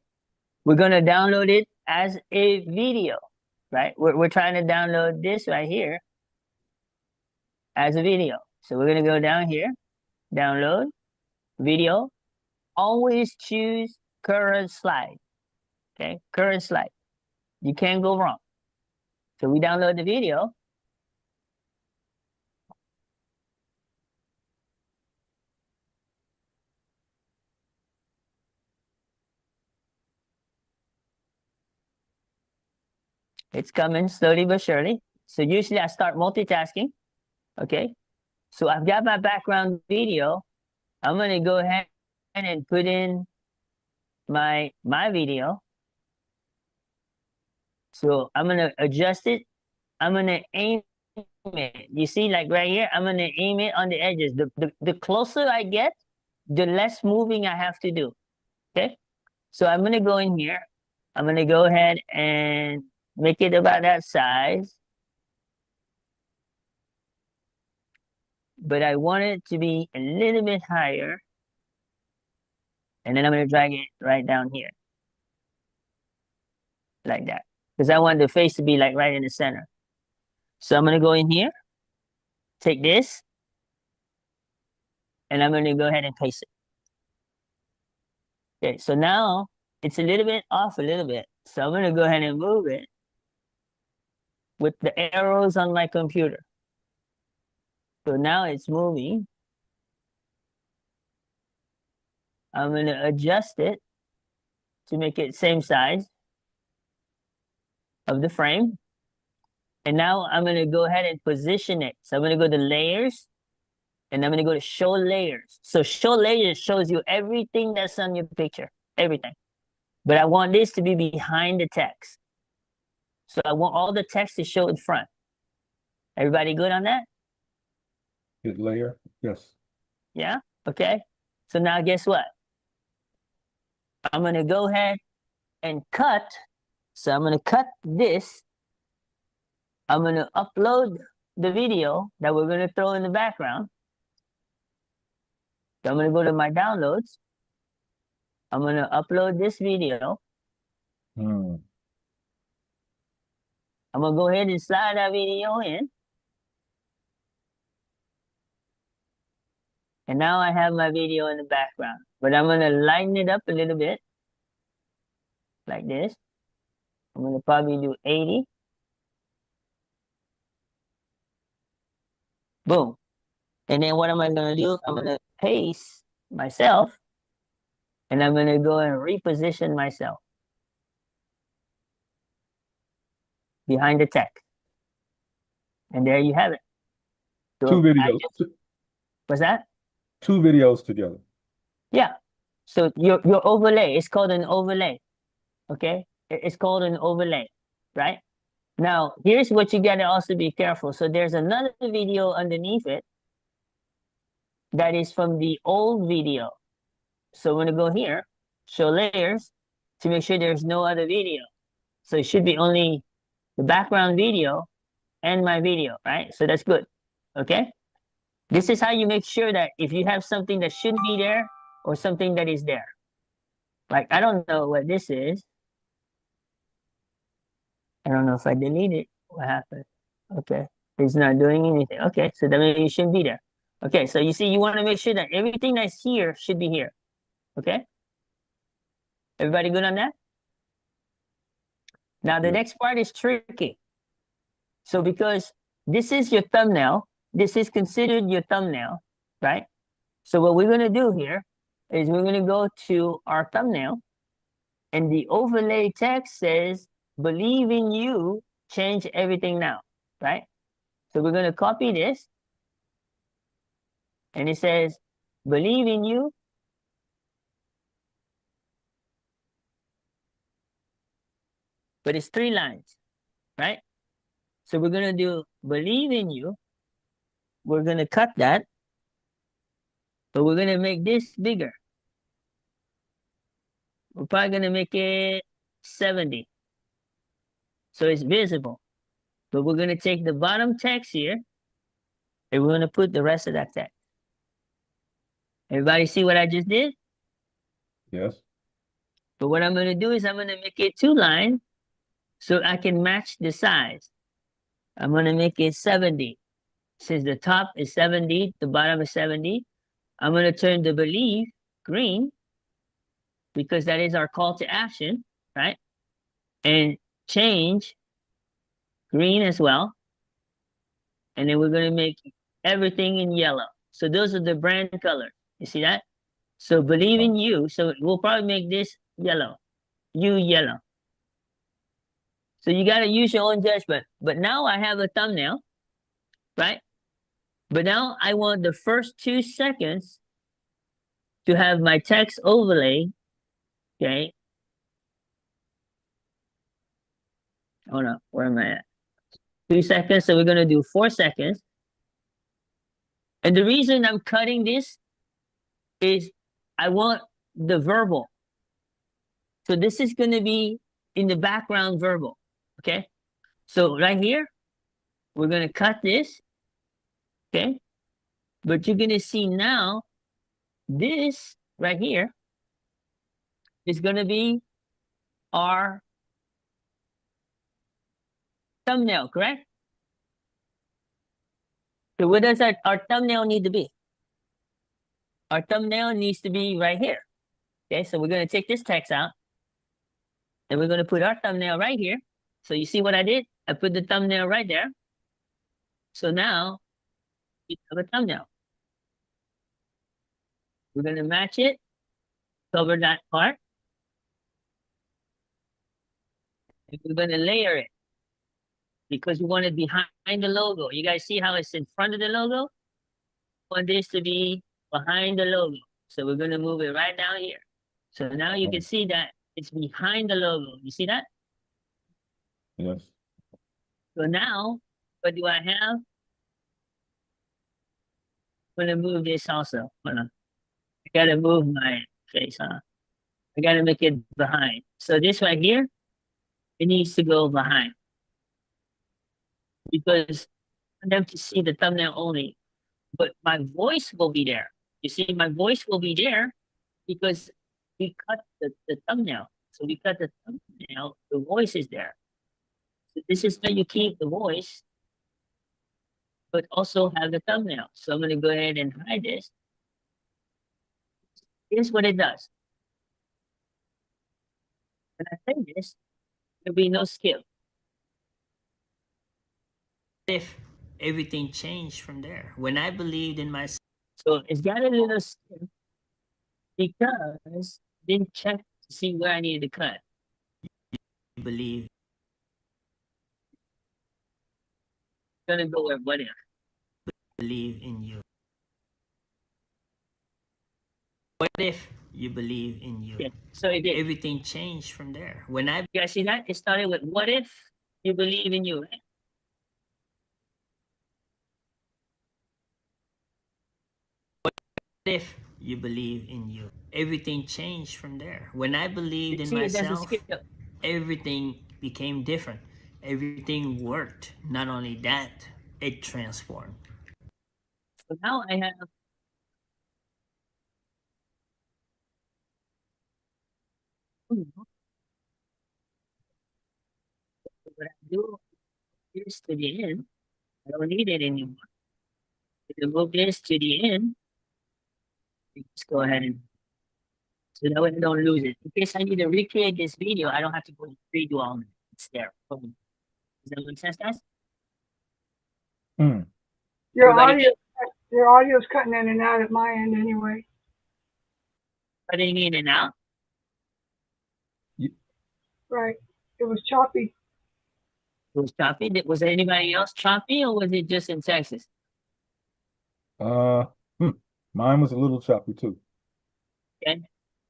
[SPEAKER 1] We're going to download it as a video, right? We're trying to download this right here as a video. So we're going to go down here, download, video. Always choose current slide, okay? Current slide. You can't go wrong. So we download the video. It's coming slowly but surely. So usually I start multitasking, okay? So I've got my background video. I'm gonna go ahead and put in my video. So I'm gonna adjust it. I'm gonna aim it. You see, like right here, I'm gonna aim it on the edges. The closer I get, the less moving I have to do, okay? So I'm gonna go in here. I'm gonna go ahead and make it about that size. But I want it to be a little bit higher. And then I'm going to drag it right down here. Like that. Because I want the face to be like right in the center. So I'm going to go in here. Take this. And I'm going to go ahead and paste it. Okay, so now it's a little bit off a little bit. So I'm going to go ahead and move it with the arrows on my computer. So now it's moving. I'm going to adjust it to make it same size of the frame. And now I'm going to go ahead and position it. So I'm going to go to layers and I'm going to go to show layers. So show layers shows you everything that's on your picture, everything. But I want this to be behind the text. So I want all the text to show in front. Everybody good on that?
[SPEAKER 4] Hit layer. Yes.
[SPEAKER 1] Yeah. Okay. So now guess what? I'm going to go ahead and cut. So I'm going to cut this. I'm going to upload the video that we're going to throw in the background. So I'm going to go to my downloads. I'm going to upload this video.
[SPEAKER 4] Hmm.
[SPEAKER 1] I'm going to go ahead and slide that video in. And now I have my video in the background. But I'm going to lighten it up a little bit. Like this. I'm going to probably do 80. Boom. And then what am I going to do? I'm going to paste myself. And I'm going to go and reposition myself behind the text. And there you have it. So
[SPEAKER 4] Two videos.
[SPEAKER 1] what's that?
[SPEAKER 4] Two videos together.
[SPEAKER 1] Yeah. So your overlay is called an overlay. Okay, it's called an overlay, right? Now here's what you gotta also be careful. So there's another video underneath it that is from the old video. So I'm gonna go here, show layers, to make sure there's no other video. So it should be only the background video and my video, right? So that's good. Okay. This is how you make sure that if you have something that shouldn't be there or something that is there. Like, I don't know what this is. I don't know if I delete it. What happened? Okay. It's not doing anything. Okay. So that means it shouldn't be there. Okay. So you see, you want to make sure that everything that's here should be here. Okay. Everybody good on that? Now, the next part is tricky. So because this is your thumbnail, this is considered your thumbnail, right? So what we're going to do here is we're going to go to our thumbnail, and the overlay text says, believe in you, change everything now, right? So we're going to copy this, and it says, believe in you, but it's 3 lines, right? So we're going to do believe in you. We're going to cut that, but we're going to make this bigger. We're probably going to make it 70. So it's visible. But we're going to take the bottom text here, and we're going to put the rest of that text. Everybody see what I just did?
[SPEAKER 4] Yes.
[SPEAKER 1] But what I'm going to do is I'm going to make it 2 lines so I can match the size. I'm going to make it 70. Since the top is 70, the bottom is 70, I'm going to turn the believe green, because that is our call to action, right? And change green as well. And then we're going to make everything in yellow. So those are the brand colors. You see that? So believe in you. So we'll probably make this yellow. You yellow. So you got to use your own judgment. But now I have a thumbnail, right? But now I want the first 2 seconds to have my text overlay, okay? Hold on, where am I at? 2 seconds, so we're gonna do 4 seconds. And the reason I'm cutting this is I want the verbal. So this is gonna be in the background verbal, okay? So right here, we're gonna cut this, okay? But you're gonna see now, this right here is gonna be our thumbnail, correct? So where does our thumbnail need to be? Our thumbnail needs to be right here. Okay, so we're going to take this text out, and we're going to put our thumbnail right here. So you see what I did? I put the thumbnail right there. So now we have a thumbnail. We're going to match it, cover that part, and we're going to layer it because we want it behind the logo. You guys see how it's in front of the logo? We want this to be behind the logo. So we're going to move it right down here. So now you can see that it's behind the logo. You see that?
[SPEAKER 4] Yes.
[SPEAKER 1] So now, what do I have? I'm gonna move this also. Hold on. I gotta move my face, huh? I gotta make it behind. So this right here, it needs to go behind. Because I want them to see the thumbnail only. But my voice will be there. You see, my voice will be there because we cut the thumbnail. So we cut the thumbnail, the voice is there. So this is how you keep the voice, but also have the thumbnail. So I'm gonna go ahead and hide this. Here's what it does. When I say this, there'll be no skip. If everything changed from there, when I believed in myself. So it's got a little skip because I didn't check to see where I needed to cut. Believe. Gonna go where what if? Believe in you. What if
[SPEAKER 8] you believe in you.
[SPEAKER 1] Yeah. So it did.
[SPEAKER 8] Everything changed from there. When I
[SPEAKER 1] You guys see that? It started with what if you believe in you, right?
[SPEAKER 8] if you believe in you, everything changed from there. When I believed
[SPEAKER 1] You
[SPEAKER 8] in
[SPEAKER 1] see, it doesn't
[SPEAKER 8] myself,
[SPEAKER 1] skip.
[SPEAKER 8] everything became different. Everything worked. Not only that, it transformed.
[SPEAKER 1] So now I have what I do is to the end. I don't need it anymore. If you move this to the end, you just go ahead and so that way I don't lose it. In case I need to recreate this video, I don't have to go redo all of it. It's there. Boom. Does that make sense, guys?
[SPEAKER 4] Hmm.
[SPEAKER 6] Your
[SPEAKER 1] Everybody
[SPEAKER 6] audio, your audio's cutting in and out at my end anyway.
[SPEAKER 1] cutting in and out?
[SPEAKER 6] Right. It was choppy.
[SPEAKER 1] It was choppy. Was anybody else choppy or was it just in Texas?
[SPEAKER 4] Uh, hmm. Mine was a little choppy too.
[SPEAKER 1] Okay.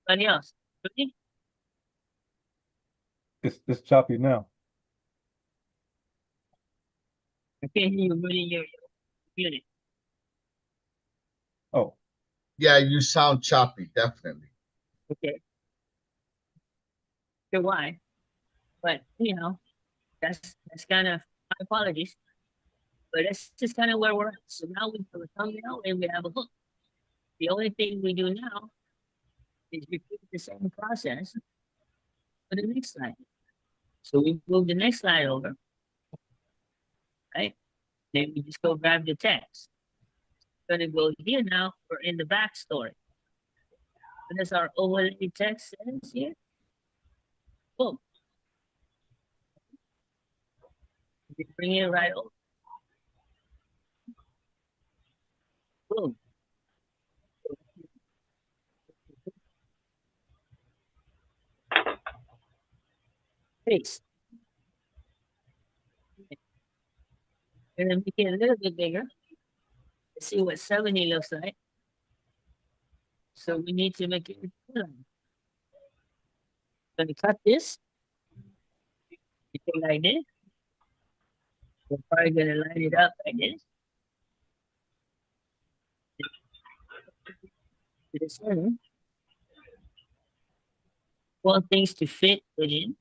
[SPEAKER 1] Anybody else? Really?
[SPEAKER 4] It's choppy now.
[SPEAKER 1] I can't hear you really your unit.
[SPEAKER 4] Oh,
[SPEAKER 5] Yeah, you sound choppy, definitely.
[SPEAKER 1] Okay. Sure why. But that's kind of my apologies. But that's just kind of where we're at. So now we have a thumbnail and we have a hook. The only thing we do now is repeat the same process for the next slide. So we move the next slide over, right? Then we just go grab the text. Gonna go here now. We're in the backstory. And that's our overlay text says here. Boom. You bring it right over. Boom. Paste. And then make it a little bit bigger. Let's see what 70 looks like. So we need to make it. Gonna cut this. Like this. We're probably gonna line it up like this. To the center. Want things to fit within.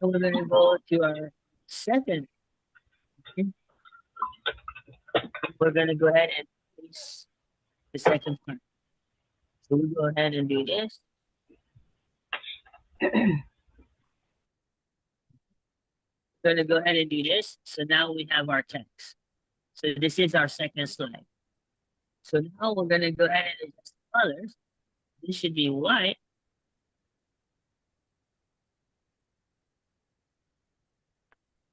[SPEAKER 1] So we're gonna go to our second. We're gonna go ahead and place the second part. So we go ahead and do this. We're gonna go ahead and do this. So now we have our text. So this is our second slide. So now we're gonna go ahead and adjust the colors. This should be white.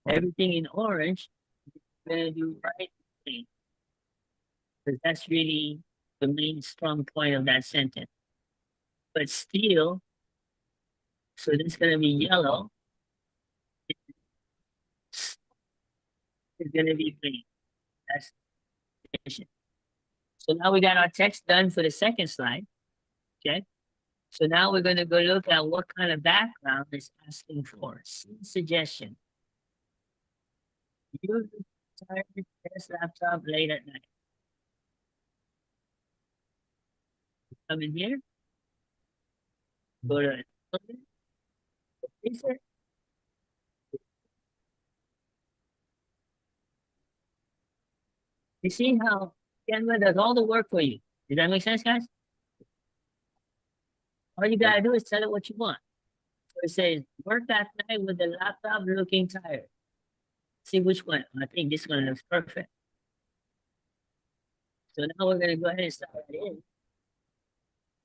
[SPEAKER 1] Everything in orange, we're gonna do bright green. Because that's really the main strong point of that sentence. But still, so this is gonna be yellow. It's gonna be green. That's the. So now we got our text done for the second slide. Okay. So now we're gonna go look at what kind of background it's asking for. Suggestion. Use tired test laptop late at night. Come in here. Go to insert. You see how Canva does all the work for you. Does that make sense, guys? All you gotta do is tell it what you want. So it says, work at night with the laptop looking tired. See which one. I think this one looks perfect. So now we're gonna go ahead and start it in.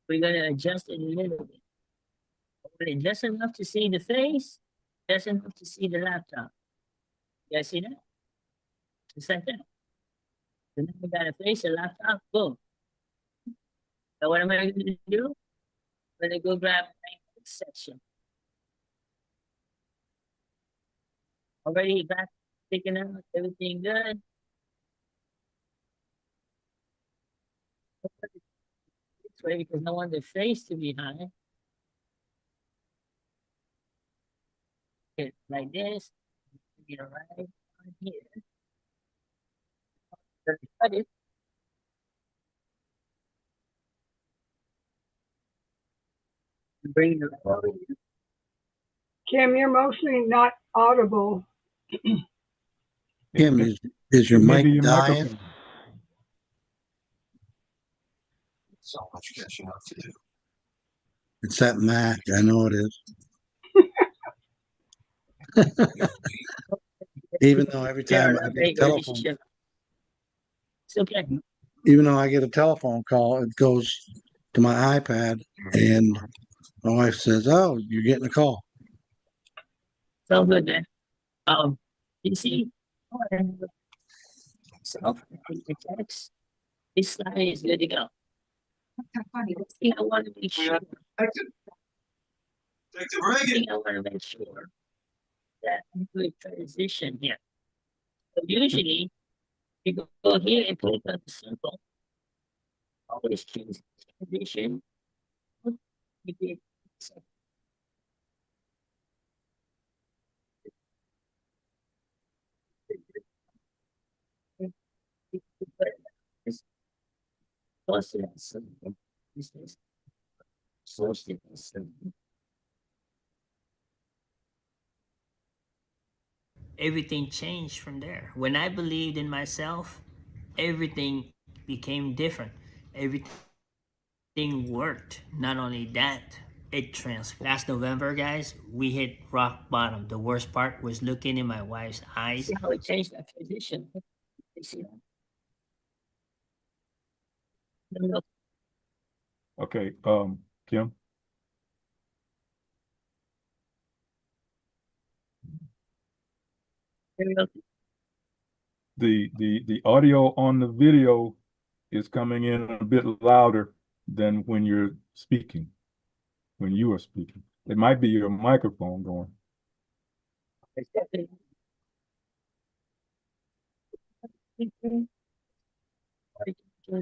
[SPEAKER 1] We're gonna adjust it a little bit. Just enough to see the face, just enough to see the laptop. You guys see that? Just like that. So now we got a face, a laptop, boom. So what am I gonna do? I'm gonna go grab the next section. Already back picking out everything good. This way, because I want the face to be high. Okay, like this. Get it right on here. Cut it. Bring it over.
[SPEAKER 6] Kim, you're mostly not audible.
[SPEAKER 2] Kim, is your mic
[SPEAKER 4] Maybe your
[SPEAKER 2] dying?
[SPEAKER 4] microphone.
[SPEAKER 2] So much catching up to do. It's that Mac. I know it is. Even though every time I get a telephone,
[SPEAKER 1] It's okay.
[SPEAKER 2] even though I get a telephone call, it goes to my iPad, and my wife says, "Oh, you're getting a call."
[SPEAKER 1] So good then. You see, self the text. This slide is good to go. See, I want to make sure. I want to make sure that I'm doing transition here. So usually, you go here and click on the circle. Always choose transition. You get everything changed from there. When I believed in myself, everything became different. Everything worked. Not only that, it transformed. Last November, guys, we hit rock bottom. The worst part was looking in my wife's eyes. See how it changed that position. You see that?
[SPEAKER 4] Okay, Kim. The audio on the video is coming in a bit louder than when you're speaking, when you are speaking. It might be your microphone going.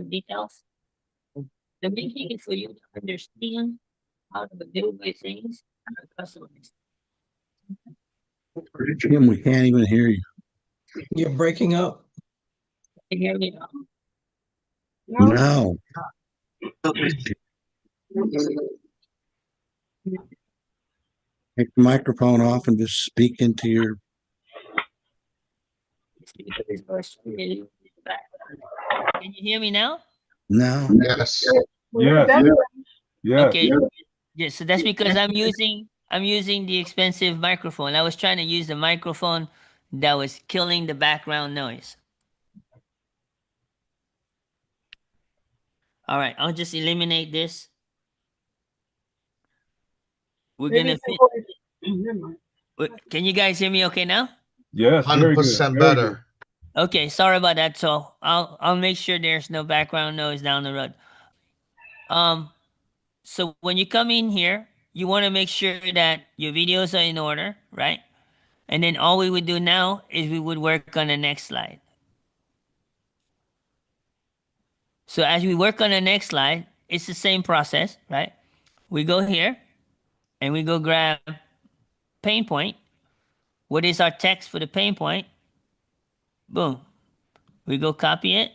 [SPEAKER 1] Details. The main thing is for you to understand how to do with things and customize.
[SPEAKER 2] Kim, we can't even hear you.
[SPEAKER 7] You're breaking up.
[SPEAKER 1] Can you hear me now?
[SPEAKER 2] No. Take the microphone off and just speak into your.
[SPEAKER 1] Can you hear me now?
[SPEAKER 2] No.
[SPEAKER 5] Yes.
[SPEAKER 4] Yes. Yes.
[SPEAKER 1] Okay. Yeah, so that's because I'm using the expensive microphone. I was trying to use the microphone that was killing the background noise. All right, I'll just eliminate this. We're gonna. Can you guys hear me okay now?
[SPEAKER 4] Yes. Very good.
[SPEAKER 5] 100%
[SPEAKER 4] Very
[SPEAKER 5] better.
[SPEAKER 4] good.
[SPEAKER 1] Okay, sorry about that. So I'll make sure there's no background noise down the road. So when you come in here, you want to make sure that your videos are in order, right? And then all we would do now is we would work on the next slide. So as we work on the next slide, it's the same process, right? We go here and we go grab pain point. What is our text for the pain point? Boom. We go copy it,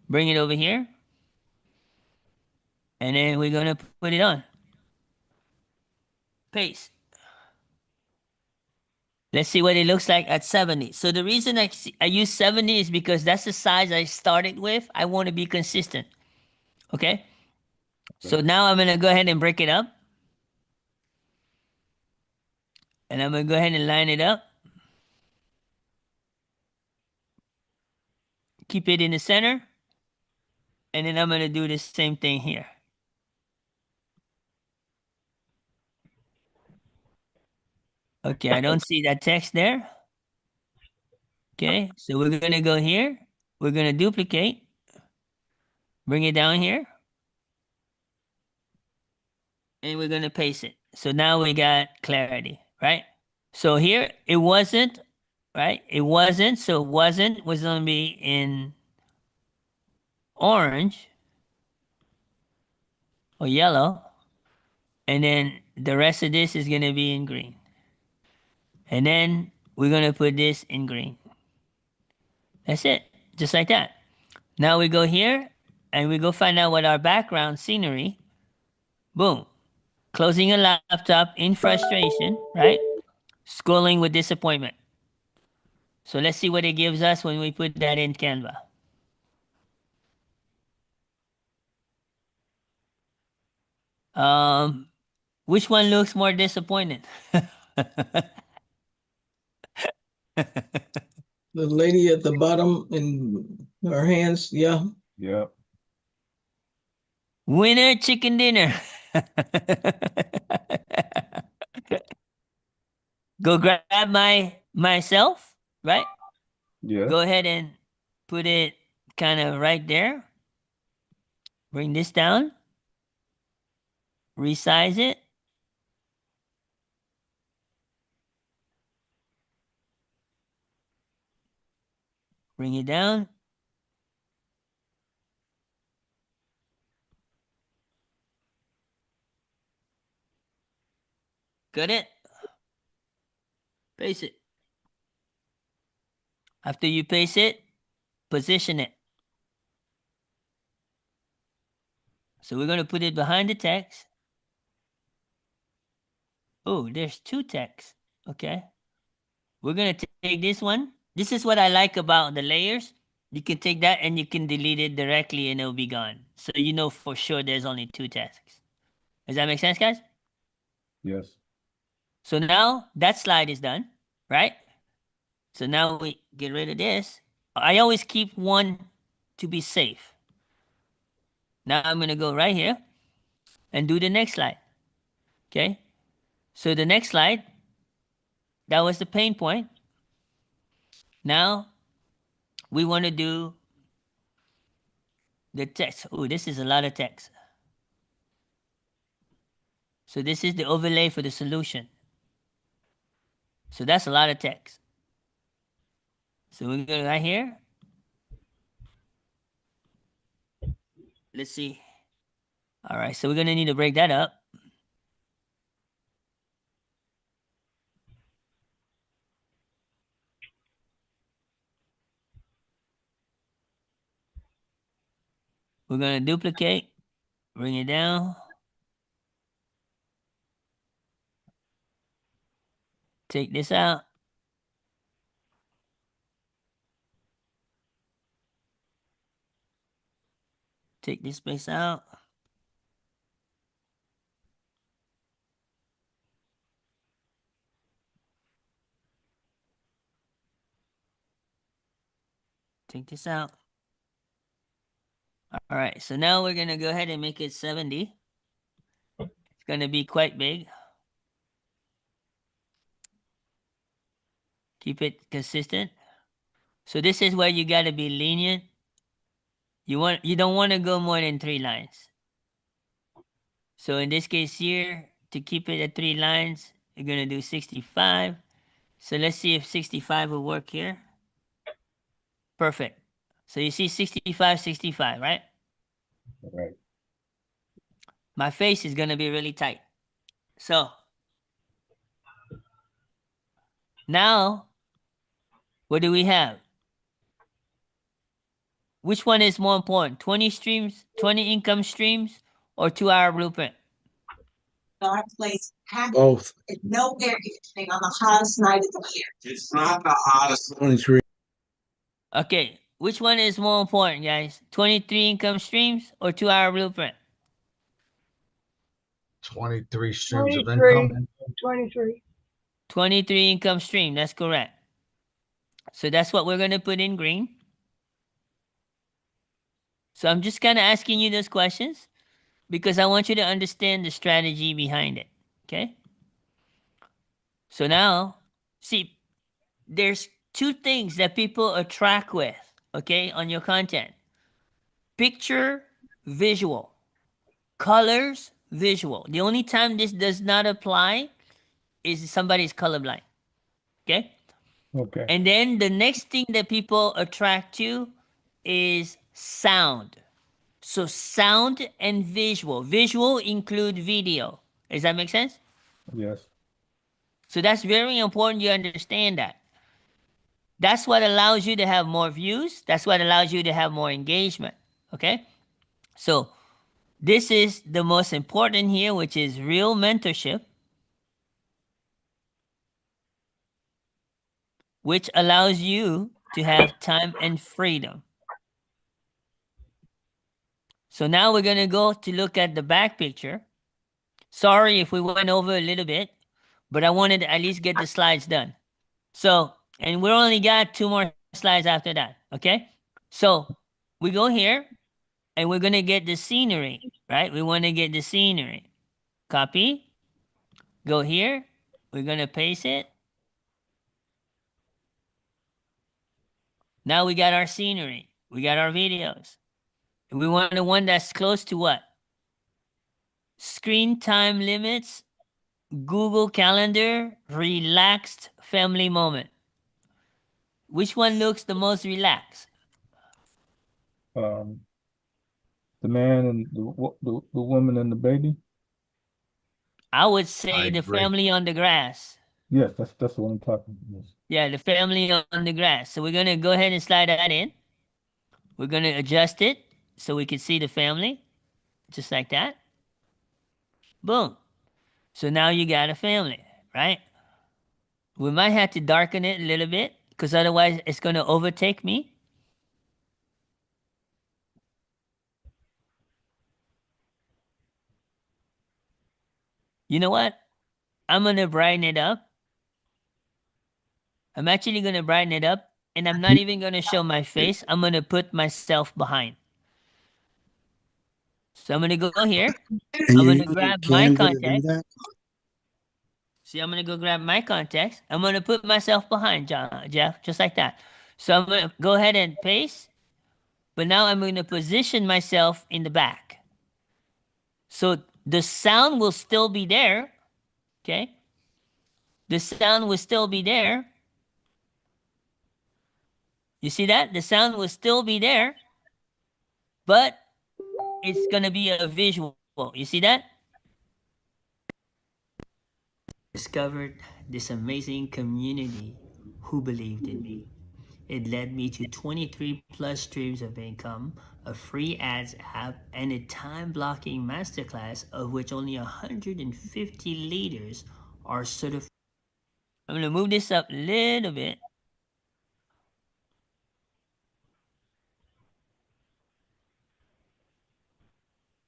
[SPEAKER 1] bring it over here, and then we're going to put it on. Paste. Let's see what it looks like at 70. So the reason I use 70 is because that's the size I started with. I want to be consistent. Okay? So now I'm going to go ahead and break it up. And I'm going to go ahead and line it up. Keep it in the center. And then I'm going to do the same thing here. Okay, I don't see that text there. Okay, so we're going to go here. We're going to duplicate. Bring it down here. And we're going to paste it. So now we got clarity, right? So here it wasn't, right? It wasn't. So wasn't was going to be in orange. or yellow. And then the rest of this is going to be in green. And then we're going to put this in green. That's it. Just like that. Now we go here and we go find out what our background scenery. Boom. Closing a laptop in frustration, right? Scrolling with disappointment. So let's see what it gives us when we put that in Canva. Which one looks more disappointed?
[SPEAKER 7] The lady at the bottom in her hands, yeah.
[SPEAKER 4] Yeah.
[SPEAKER 1] Winner chicken dinner. Go grab myself, right?
[SPEAKER 4] Yeah.
[SPEAKER 1] Go ahead and put it kind of right there. Bring this down. Resize it. Bring it down. Got it? Paste it. After you paste it, position it. So we're going to put it behind the text. Oh, there's two texts. Okay. We're going to take this one. This is what I like about the layers. You can take that and you can delete it directly and it'll be gone. So you know for sure there's only two texts. Does that make sense, guys?
[SPEAKER 4] Yes.
[SPEAKER 1] So now that slide is done, right? So now we get rid of this. I always keep one to be safe. Now I'm going to go right here and do the next slide. Okay. So the next slide, that was the pain point. Now we want to do the text. Oh, this is a lot of text. So this is the overlay for the solution. So that's a lot of text. So we're going right here. Let's see. All right, so we're going to need to break that up. We're going to duplicate, bring it down. Take this out. Take this space out. Take this out. All right, so now we're going to go ahead and make it 70. It's going to be quite big. Keep it consistent. So this is where you got to be lenient. You don't want to go more than 3 lines. So in this case here, to keep it at 3 lines, you're going to do 65. So let's see if 65 will work here. Perfect. So you see 65, 65, right?
[SPEAKER 4] Right.
[SPEAKER 1] My face is going to be really tight. So now, what do we have? Which one is more important? 20 streams, 20 income streams, or 2-hour blueprint?
[SPEAKER 9] Dark place.
[SPEAKER 2] Both.
[SPEAKER 9] It's nowhere anything on the hottest night of the year.
[SPEAKER 2] It's not the hottest 23.
[SPEAKER 1] Okay, which one is more important, guys? 23 income streams or 2-hour blueprint?
[SPEAKER 5] 23 streams of
[SPEAKER 6] 23,
[SPEAKER 5] income.
[SPEAKER 6] 23.
[SPEAKER 1] 23 income stream, that's correct. So that's what we're going to put in green. So I'm just kind of asking you those questions because I want you to understand the strategy behind it, okay? So now, see, there's 2 things that people attract with, okay, on your content. Picture, visual. Colors, visual. The only time this does not apply is somebody's colorblind, okay?
[SPEAKER 4] Okay.
[SPEAKER 1] And then the next thing that people attract to is sound. So sound and visual. Visual include video. Does that make sense?
[SPEAKER 4] Yes.
[SPEAKER 1] So that's very important you understand that. That's what allows you to have more views. That's what allows you to have more engagement. Okay? So this is the most important here, which is real mentorship, which allows you to have time and freedom. So now we're going to go to look at the back picture. Sorry if we went over a little bit, but I wanted to at least get the slides done. So, and we only got 2 more slides after that, okay? So we go here and we're going to get the scenery, right? We want to get the scenery. Copy, go here, we're going to paste it. Now we got our scenery, we got our videos. We want the one that's close to what? Screen time limits, Google Calendar, relaxed family moment. Which one looks the most relaxed?
[SPEAKER 4] The man and the woman and the baby.
[SPEAKER 1] I would say the family on the grass.
[SPEAKER 4] Yes, that's what I'm talking about. Yes.
[SPEAKER 1] Yeah, the family on the grass. So we're going to go ahead and slide that in. We're going to adjust it so we can see the family, just like that. Boom. So now you got a family, right? We might have to darken it a little bit because otherwise it's going to overtake me. You know what? I'm going to brighten it up. I'm actually going to brighten it up, and I'm not even going to show my face. I'm going to put myself behind. So I'm going to go here.
[SPEAKER 2] And
[SPEAKER 1] I'm
[SPEAKER 2] you
[SPEAKER 1] going to
[SPEAKER 2] use
[SPEAKER 1] grab my
[SPEAKER 2] Canva to do
[SPEAKER 1] context.
[SPEAKER 2] that?
[SPEAKER 1] See, I'm going to go grab my context. I'm going to put myself behind, Jeff, just like that. So I'm going to go ahead and paste, but now I'm going to position myself in the back. So the sound will still be there, okay? The sound will still be there. You see that? The sound will still be there, but it's going to be a visual. You see that? Discovered this amazing community who believed in me. It led me to 23 plus streams of income, a free ads app, and a time blocking masterclass of which only 150 leaders are certified. I'm going to move this up a little bit.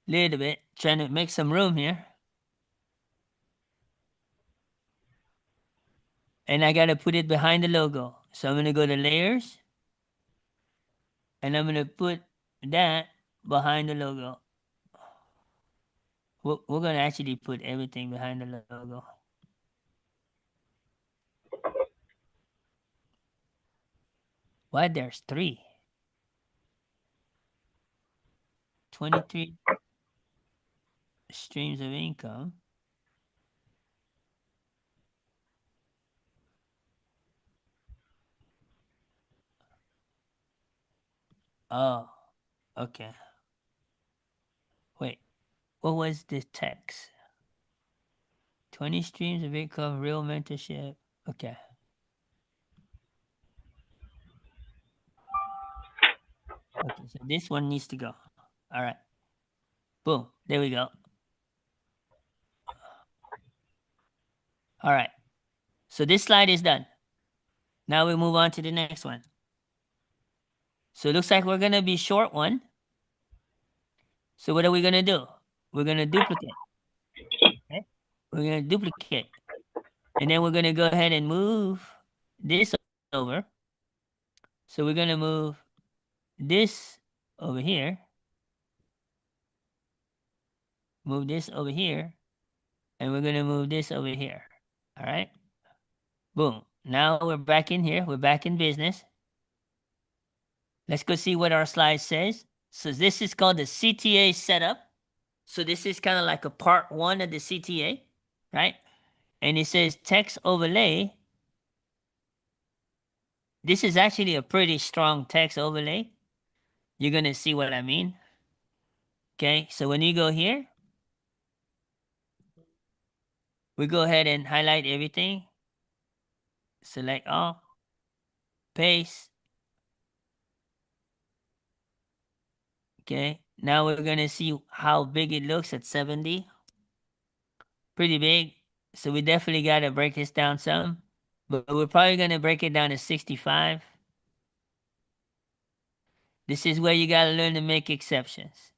[SPEAKER 1] Little bit, trying to make some room here. And I got to put it behind the logo. So I'm going to go to layers. And I'm going to put that behind the logo. We're going to actually put everything behind the logo. Why there's 3? 23 streams of income. Oh, okay. Wait, what was the text? 20 streams of income, real mentorship. Okay. Okay, so this one needs to go. All right. Boom. There we go. All right. So this slide is done. Now we move on to the next one. So it looks like we're going to be short one. So what are we going to do? We're going to duplicate. Okay? We're going to duplicate. And then we're going to go ahead and move this over. So we're going to move this over here. Move this over here. And we're going to move this over here. All right. Boom. Now we're back in here. We're back in business. Let's go see what our slide says. So this is called the CTA setup. So this is kind of like a part 1 of the CTA, right? And it says text overlay. This is actually a pretty strong text overlay. You're going to see what I mean. Okay, so when you go here, we go ahead and highlight everything. Select all, paste. Okay, now we're gonna see how big it looks at 70. Pretty big. So we definitely gotta break this down some, but we're probably gonna break it down to 65. This is where you gotta learn to make exceptions.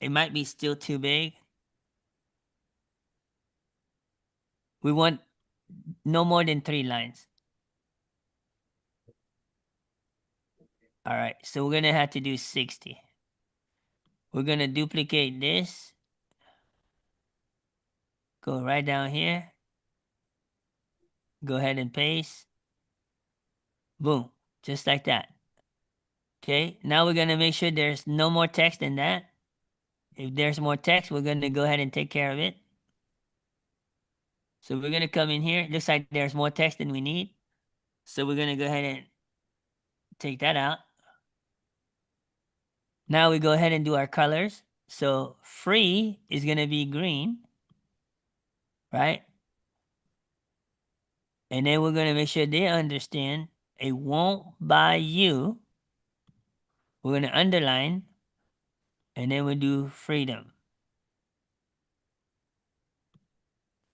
[SPEAKER 1] It might be still too big. We want no more than 3 lines. All right, so we're gonna have to do 60. We're gonna duplicate this. Go right down here. Go ahead and paste. Boom, just like that. Okay, now we're gonna make sure there's no more text in that. If there's more text, we're gonna go ahead and take care of it. So we're gonna come in here. It looks like there's more text than we need. So we're gonna go ahead and take that out. Now we go ahead and do our colors. So free is gonna be green, right? And then we're gonna make sure they understand it won't buy you. We're gonna underline, and then we do freedom.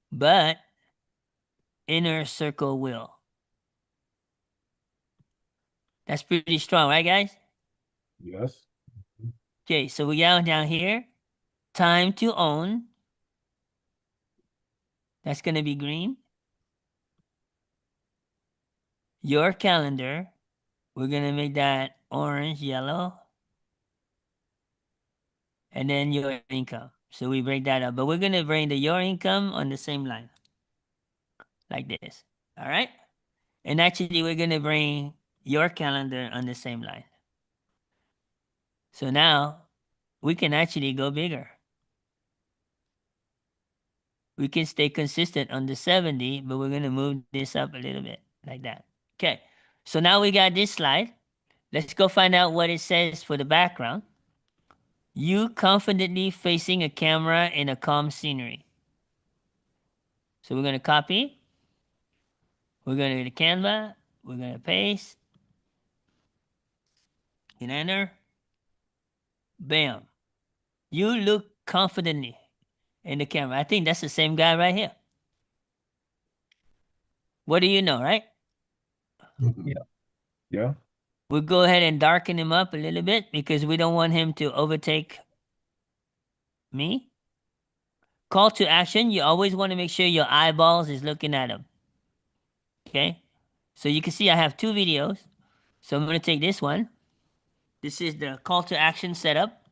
[SPEAKER 1] But inner circle will. That's pretty strong, right, guys?
[SPEAKER 4] Yes.
[SPEAKER 1] Okay, so we got down here. Time to own. That's gonna be green. Your calendar. We're gonna make that orange, yellow. And then your income. So we break that up. But we're gonna bring the your income on the same line. Like this. All right? And actually we're gonna bring your calendar on the same line. So now we can actually go bigger. We can stay consistent on the 70, but we're gonna move this up a little bit like that. Okay. So now we got this slide. Let's go find out what it says for the background. You confidently facing a camera in a calm scenery. So we're gonna copy. We're gonna go to Canva. We're gonna paste. Hit enter. Bam. You look confidently in the camera. I think that's the same guy right here. What do you know, right?
[SPEAKER 4] Yeah. Yeah.
[SPEAKER 1] We'll go ahead and darken him up a little bit because we don't want him to overtake me. Call to action. You always want to make sure your eyeballs is looking at him. Okay. So you can see I have 2 videos. So I'm going to take this one. This is the call to action setup.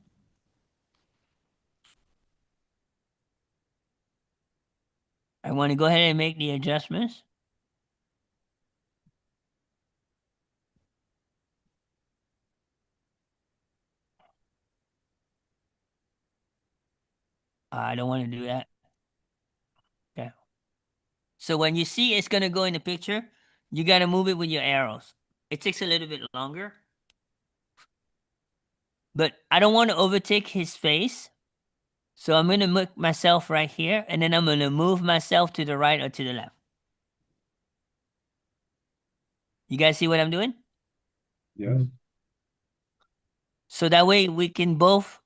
[SPEAKER 1] I want to go ahead and make the adjustments. I don't want to do that. Okay. So when you see it's going to go in the picture, you got to move it with your arrows. It takes a little bit longer. But I don't want to overtake his face. So I'm going to make myself right here, and then I'm going to move myself to the right or to the left. You guys see what I'm doing?
[SPEAKER 4] Yes.
[SPEAKER 1] So that way we can both,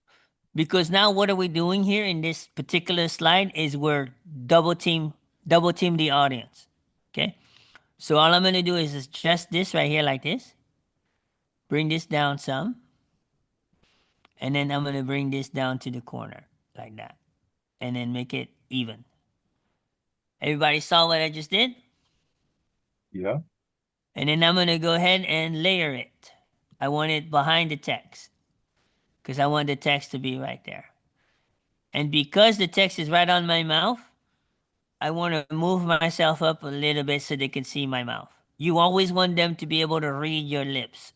[SPEAKER 1] because now what are we doing here in this particular slide is we're double team the audience. Okay. So all I'm going to do is adjust this right here like this. Bring this down some. And then I'm going to bring this down to the corner like that. And then make it even. Everybody saw what I just did?
[SPEAKER 4] Yeah.
[SPEAKER 1] And then I'm going to go ahead and layer it. I want it behind the text because I want the text to be right there. And because the text is right on my mouth, I want to move myself up a little bit so they can see my mouth. You always want them to be able to read your lips.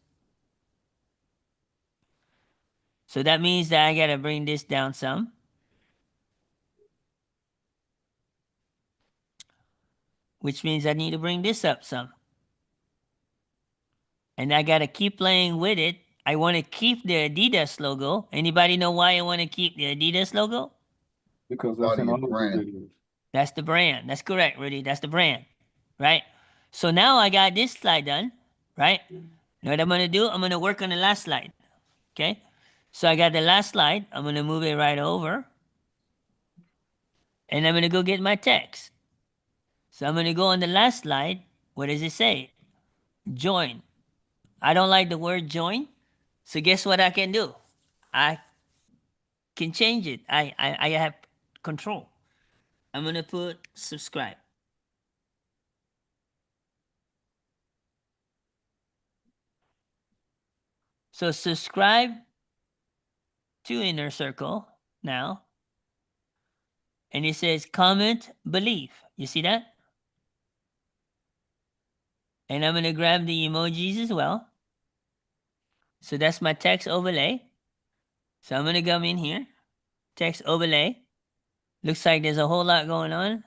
[SPEAKER 1] So that means that I got to bring this down some. Which means I need to bring this up some. And I gotta keep playing with it. I want to keep the Adidas logo. Anybody know why I want to keep the Adidas logo?
[SPEAKER 4] Because that's
[SPEAKER 5] Part of
[SPEAKER 4] in
[SPEAKER 5] your
[SPEAKER 4] all of the
[SPEAKER 5] brand.
[SPEAKER 4] videos.
[SPEAKER 1] That's the brand. That's correct, Rudy. That's the brand, right? So now I got this slide done, right? Now what I'm gonna do? I'm gonna work on the last slide. Okay. So I got the last slide. I'm gonna move it right over, and I'm gonna go get my text. So I'm gonna go on the last slide. What does it say? Join. I don't like the word join. So guess what I can do? I can change it. I have control. I'm gonna put subscribe. So subscribe to Inner Circle now. And it says comment believe. You see that? And I'm gonna grab the emojis as well. So that's my text overlay. So I'm gonna come in here, text overlay. Looks like there's a whole lot going on.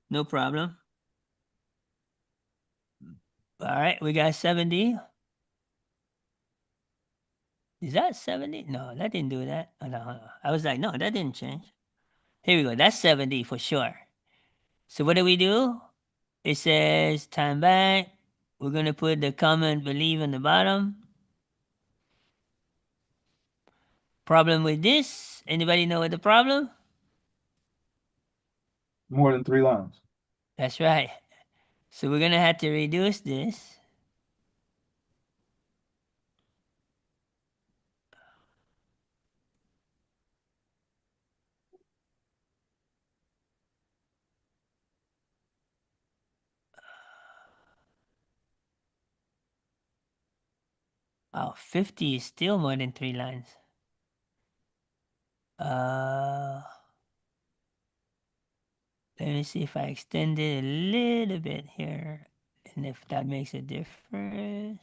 [SPEAKER 1] No problem. All right, we got 70. Is that 70? No, that didn't do that. Oh, no, hold on. I was like, no, that didn't change. Here we go. That's 70 for sure. So what do we do? It says time back. We're gonna put the comment believe on the bottom. Problem with this? Anybody know what the problem?
[SPEAKER 4] More than 3 lines.
[SPEAKER 1] That's right. So we're gonna have to reduce this. Oh, 50 is still more than 3 lines. Let me see if I extend it a little bit here, and if that makes a difference.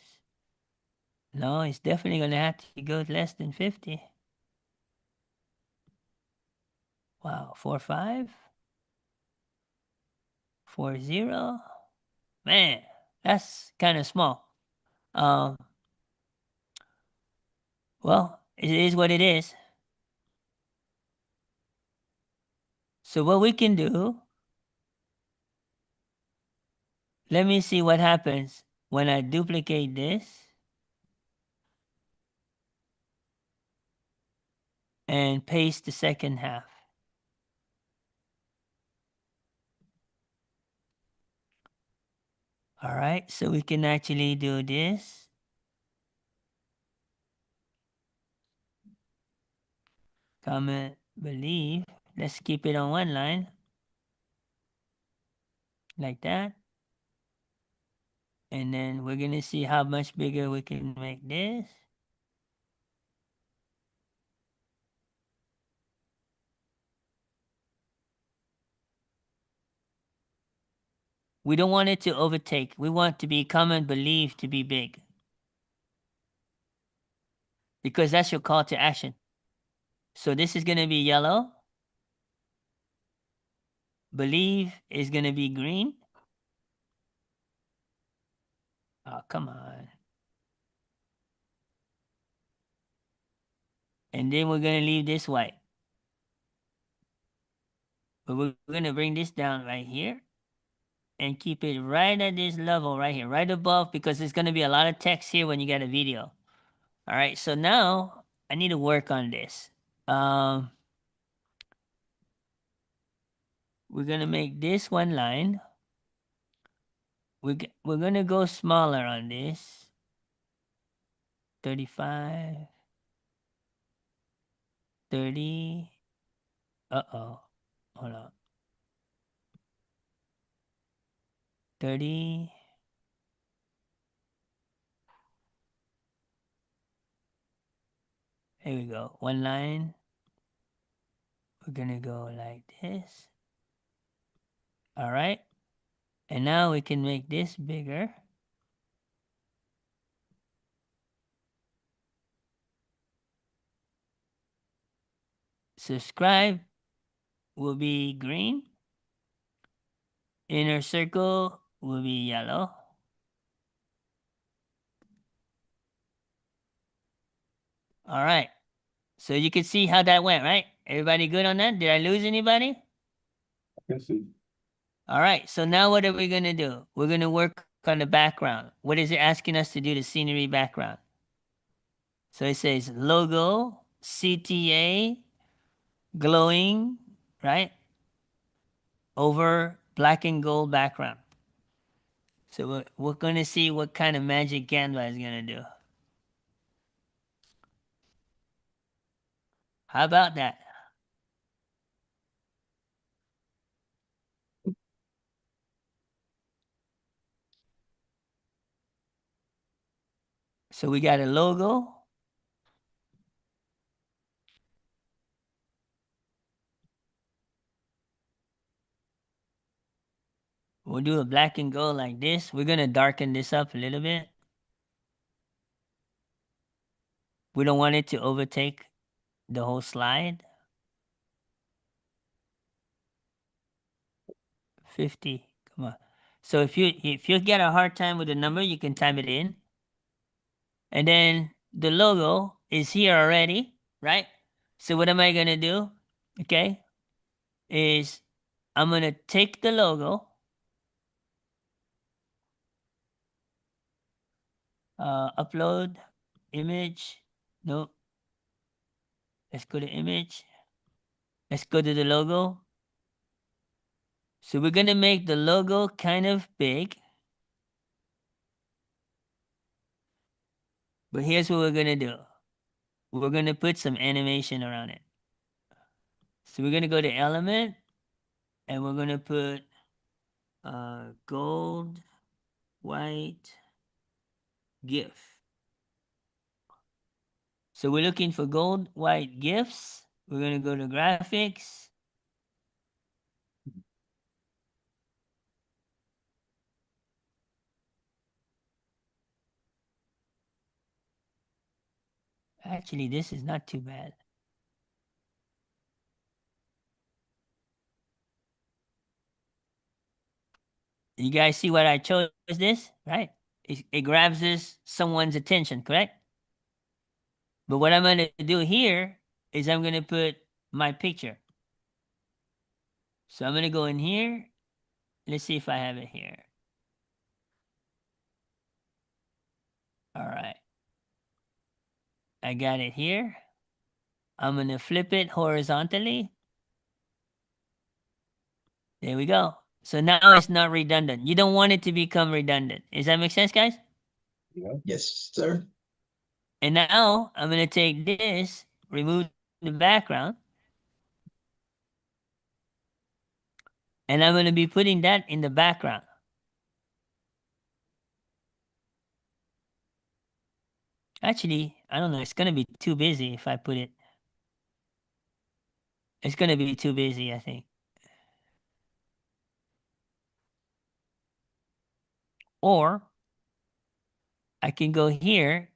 [SPEAKER 1] No, it's definitely gonna have to go less than 50. Wow, 4.5? 4.0? Man, that's kind of small. Well, it is what it is. So what we can do, let me see what happens when I duplicate this and paste the second half. All right, so we can actually do this. Comment believe. Let's keep it on one line. Like that. And then we're gonna see how much bigger we can make this. We don't want it to overtake. We want to be comment believe to be big. Because that's your call to action. So this is gonna be yellow. Believe is gonna be green. Oh, come on. And then we're gonna leave this white. But we're gonna bring this down right here and keep it right at this level right here, right above, because there's gonna be a lot of text here when you get a video. All right, so now I need to work on this. We're gonna make this one line. We're gonna go smaller on this. 35, 30. Uh-oh, hold on. 30. Here we go, one line. We're gonna go like this. All right, and now we can make this bigger. Subscribe will be green. Inner circle will be yellow. All right. So you can see how that went, right? Everybody good on that? Did I lose anybody?
[SPEAKER 4] I can see.
[SPEAKER 1] All right. So now what are we going to do? We're going to work on the background. What is it asking us to do? The scenery background. So it says logo, CTA, glowing, right? Over black and gold background. So we're going to see what kind of magic Canva is going to do. How about that? So we got a logo. We'll do a black and gold like this. We're going to darken this up a little bit. We don't want it to overtake the whole slide. 50. Come on. So if you get a hard time with the number, you can type it in. And then the logo is here already, right? So what am I going to do? Okay. Is I'm going to take the logo. Upload image. No. Let's go to image. Let's go to the logo. So we're going to make the logo kind of big. But here's what we're going to do. We're going to put some animation around it. So we're going to go to element and we're going to put gold, white, GIF. So we're looking for gold, white GIFs. We're going to go to graphics. Actually, this is not too bad. You guys see what I chose this, right? It grabs someone's attention, correct? But what I'm going to do here is I'm going to put my picture. So I'm going to go in here. Let's see if I have it here. All right. I got it here. I'm going to flip it horizontally. There we go. So now it's not redundant. You don't want it to become redundant. Does that make sense, guys?
[SPEAKER 4] Yeah.
[SPEAKER 7] Yes, sir.
[SPEAKER 1] And now I'm going to take this, remove the background. And I'm going to be putting that in the background. Actually, I don't know. It's going to be too busy if I put it. It's going to be too busy, I think. Or I can go here,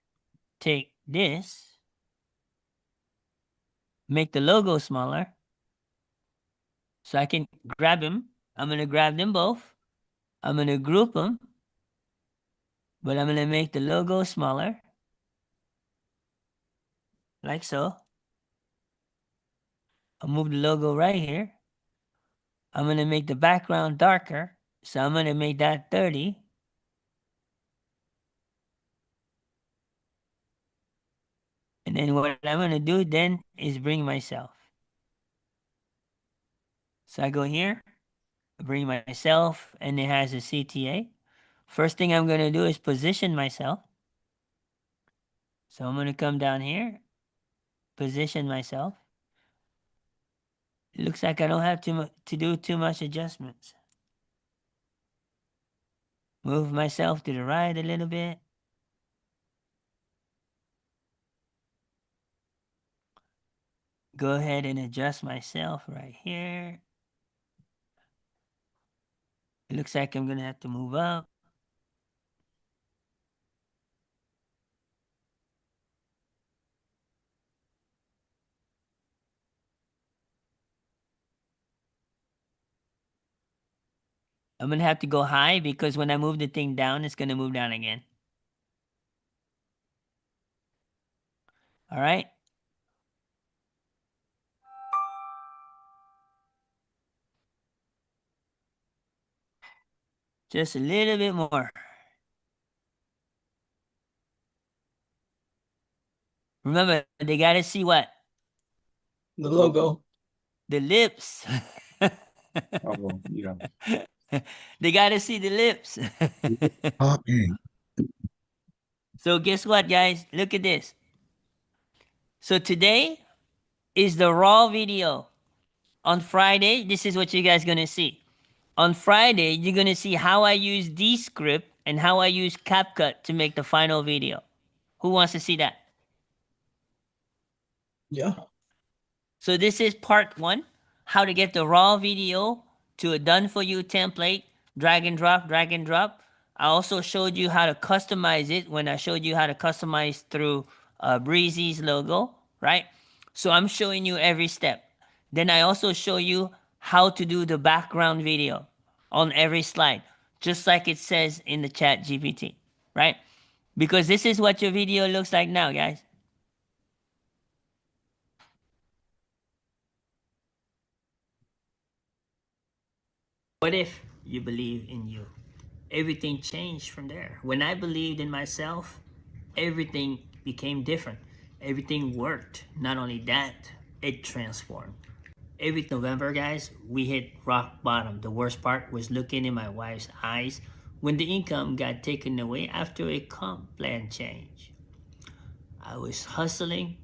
[SPEAKER 1] take this, make the logo smaller. So I can grab them. I'm going to grab them both. I'm going to group them. But I'm going to make the logo smaller. Like so. I'll move the logo right here. I'm going to make the background darker. So I'm going to make that 30. And then what I'm going to do then is bring myself. So I go here, bring myself, and it has a CTA. First thing I'm going to do is position myself. So I'm going to come down here, position myself. It looks like I don't have to do too much adjustments. Move myself to the right a little bit. Go ahead and adjust myself right here. It looks like I'm going to have to move up. I'm going to have to go high because when I move the thing down, it's going to move down again. All right. Just a little bit more. Remember, they got to see what?
[SPEAKER 7] The logo.
[SPEAKER 1] The lips.
[SPEAKER 4] Oh, yeah.
[SPEAKER 1] They got to see the lips.
[SPEAKER 2] Talking.
[SPEAKER 1] So guess what, guys? Look at this. So today is the raw video. On Friday, this is what you guys going to see. On Friday, you're going to see how I use Descript and how I use CapCut to make the final video. Who wants to see that?
[SPEAKER 7] Yeah.
[SPEAKER 1] So this is part 1, how to get the raw video to a done for you template, drag and drop, drag and drop. I also showed you how to customize it when I showed you how to customize through Breezy's logo, right? So I'm showing you every step. Then I also show you how to do the background video on every slide, just like it says in the chat GPT, right? Because this is what your video looks like now, guys. What if you believe in you? Everything changed from there. When I believed in myself, everything became different. Everything worked. Not only that, it transformed. Every November, guys, we hit rock bottom. The worst part was looking in my wife's eyes when the income got taken away after a comp plan change. I was hustling,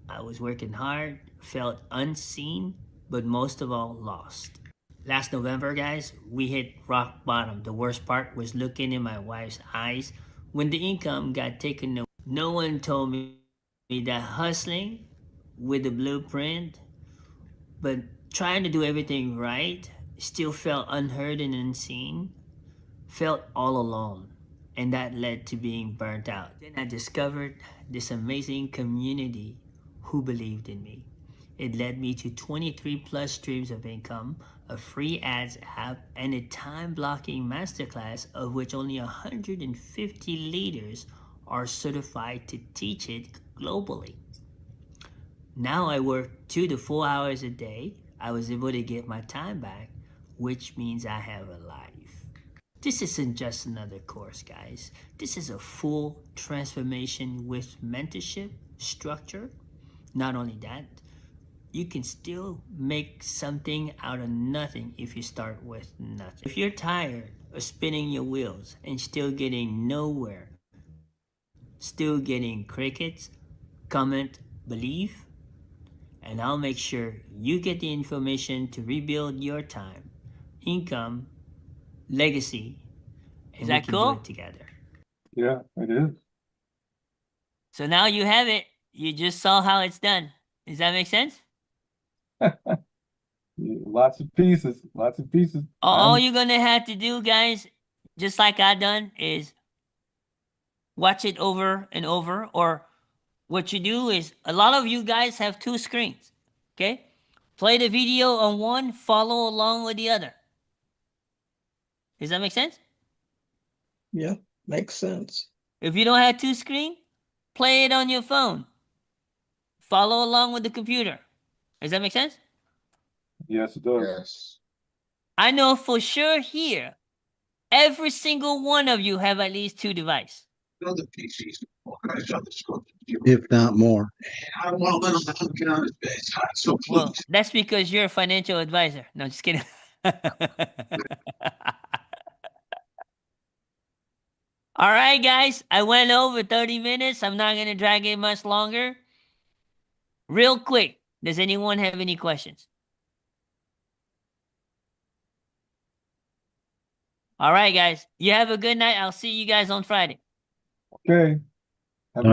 [SPEAKER 1] I was working hard, felt unseen, but most of all, lost. Last November, guys, we hit rock bottom. The worst part was looking in my wife's eyes when the income got taken away. No one told me that hustling with the blueprint, but trying to do everything right, still felt unheard and unseen, felt all alone. And that led to being burnt out. Then I discovered this amazing community who believed in me. It led me to 23 plus streams of income, a free ads app, and a time blocking masterclass of which only 150 leaders are certified to teach it globally. Now I work 2 to 4 hours a day. I was able to get my time back, which means I have a life. This isn't just another course, guys. This is a full transformation with mentorship, structure. Not only that, you can still make something out of nothing if you start with nothing. If you're tired of spinning your wheels and still getting nowhere, still getting crickets, comment, believe, and I'll make sure you get the information to rebuild your time, income, legacy, and we can do it together.
[SPEAKER 4] Yeah, it is.
[SPEAKER 1] So now you have it. You just saw how it's done. Does that make sense?
[SPEAKER 4] Yeah, lots of pieces, lots of pieces.
[SPEAKER 1] All you're gonna have to do, guys, just like I done, is watch it over and over. Or what you do is, a lot of you guys have 2 screens. Okay? Play the video on one, follow along with the other. Does that make sense?
[SPEAKER 7] Yeah, makes sense.
[SPEAKER 1] If you don't have 2 screens, play it on your phone. Follow along with the computer. Does that make sense?
[SPEAKER 4] Yes, it does.
[SPEAKER 5] Yes.
[SPEAKER 1] I know for sure here, every single one of you have at least 2 devices.
[SPEAKER 2] If not more.
[SPEAKER 10] I don't want to let him get on his base. So please.
[SPEAKER 1] Well, that's because you're a financial advisor. No, just kidding. All right, guys. I went over 30 minutes. I'm not going to drag it much longer. Real quick, does anyone have any questions? All right, guys. You have a good night. I'll see you guys on Friday.
[SPEAKER 4] Okay. Have a good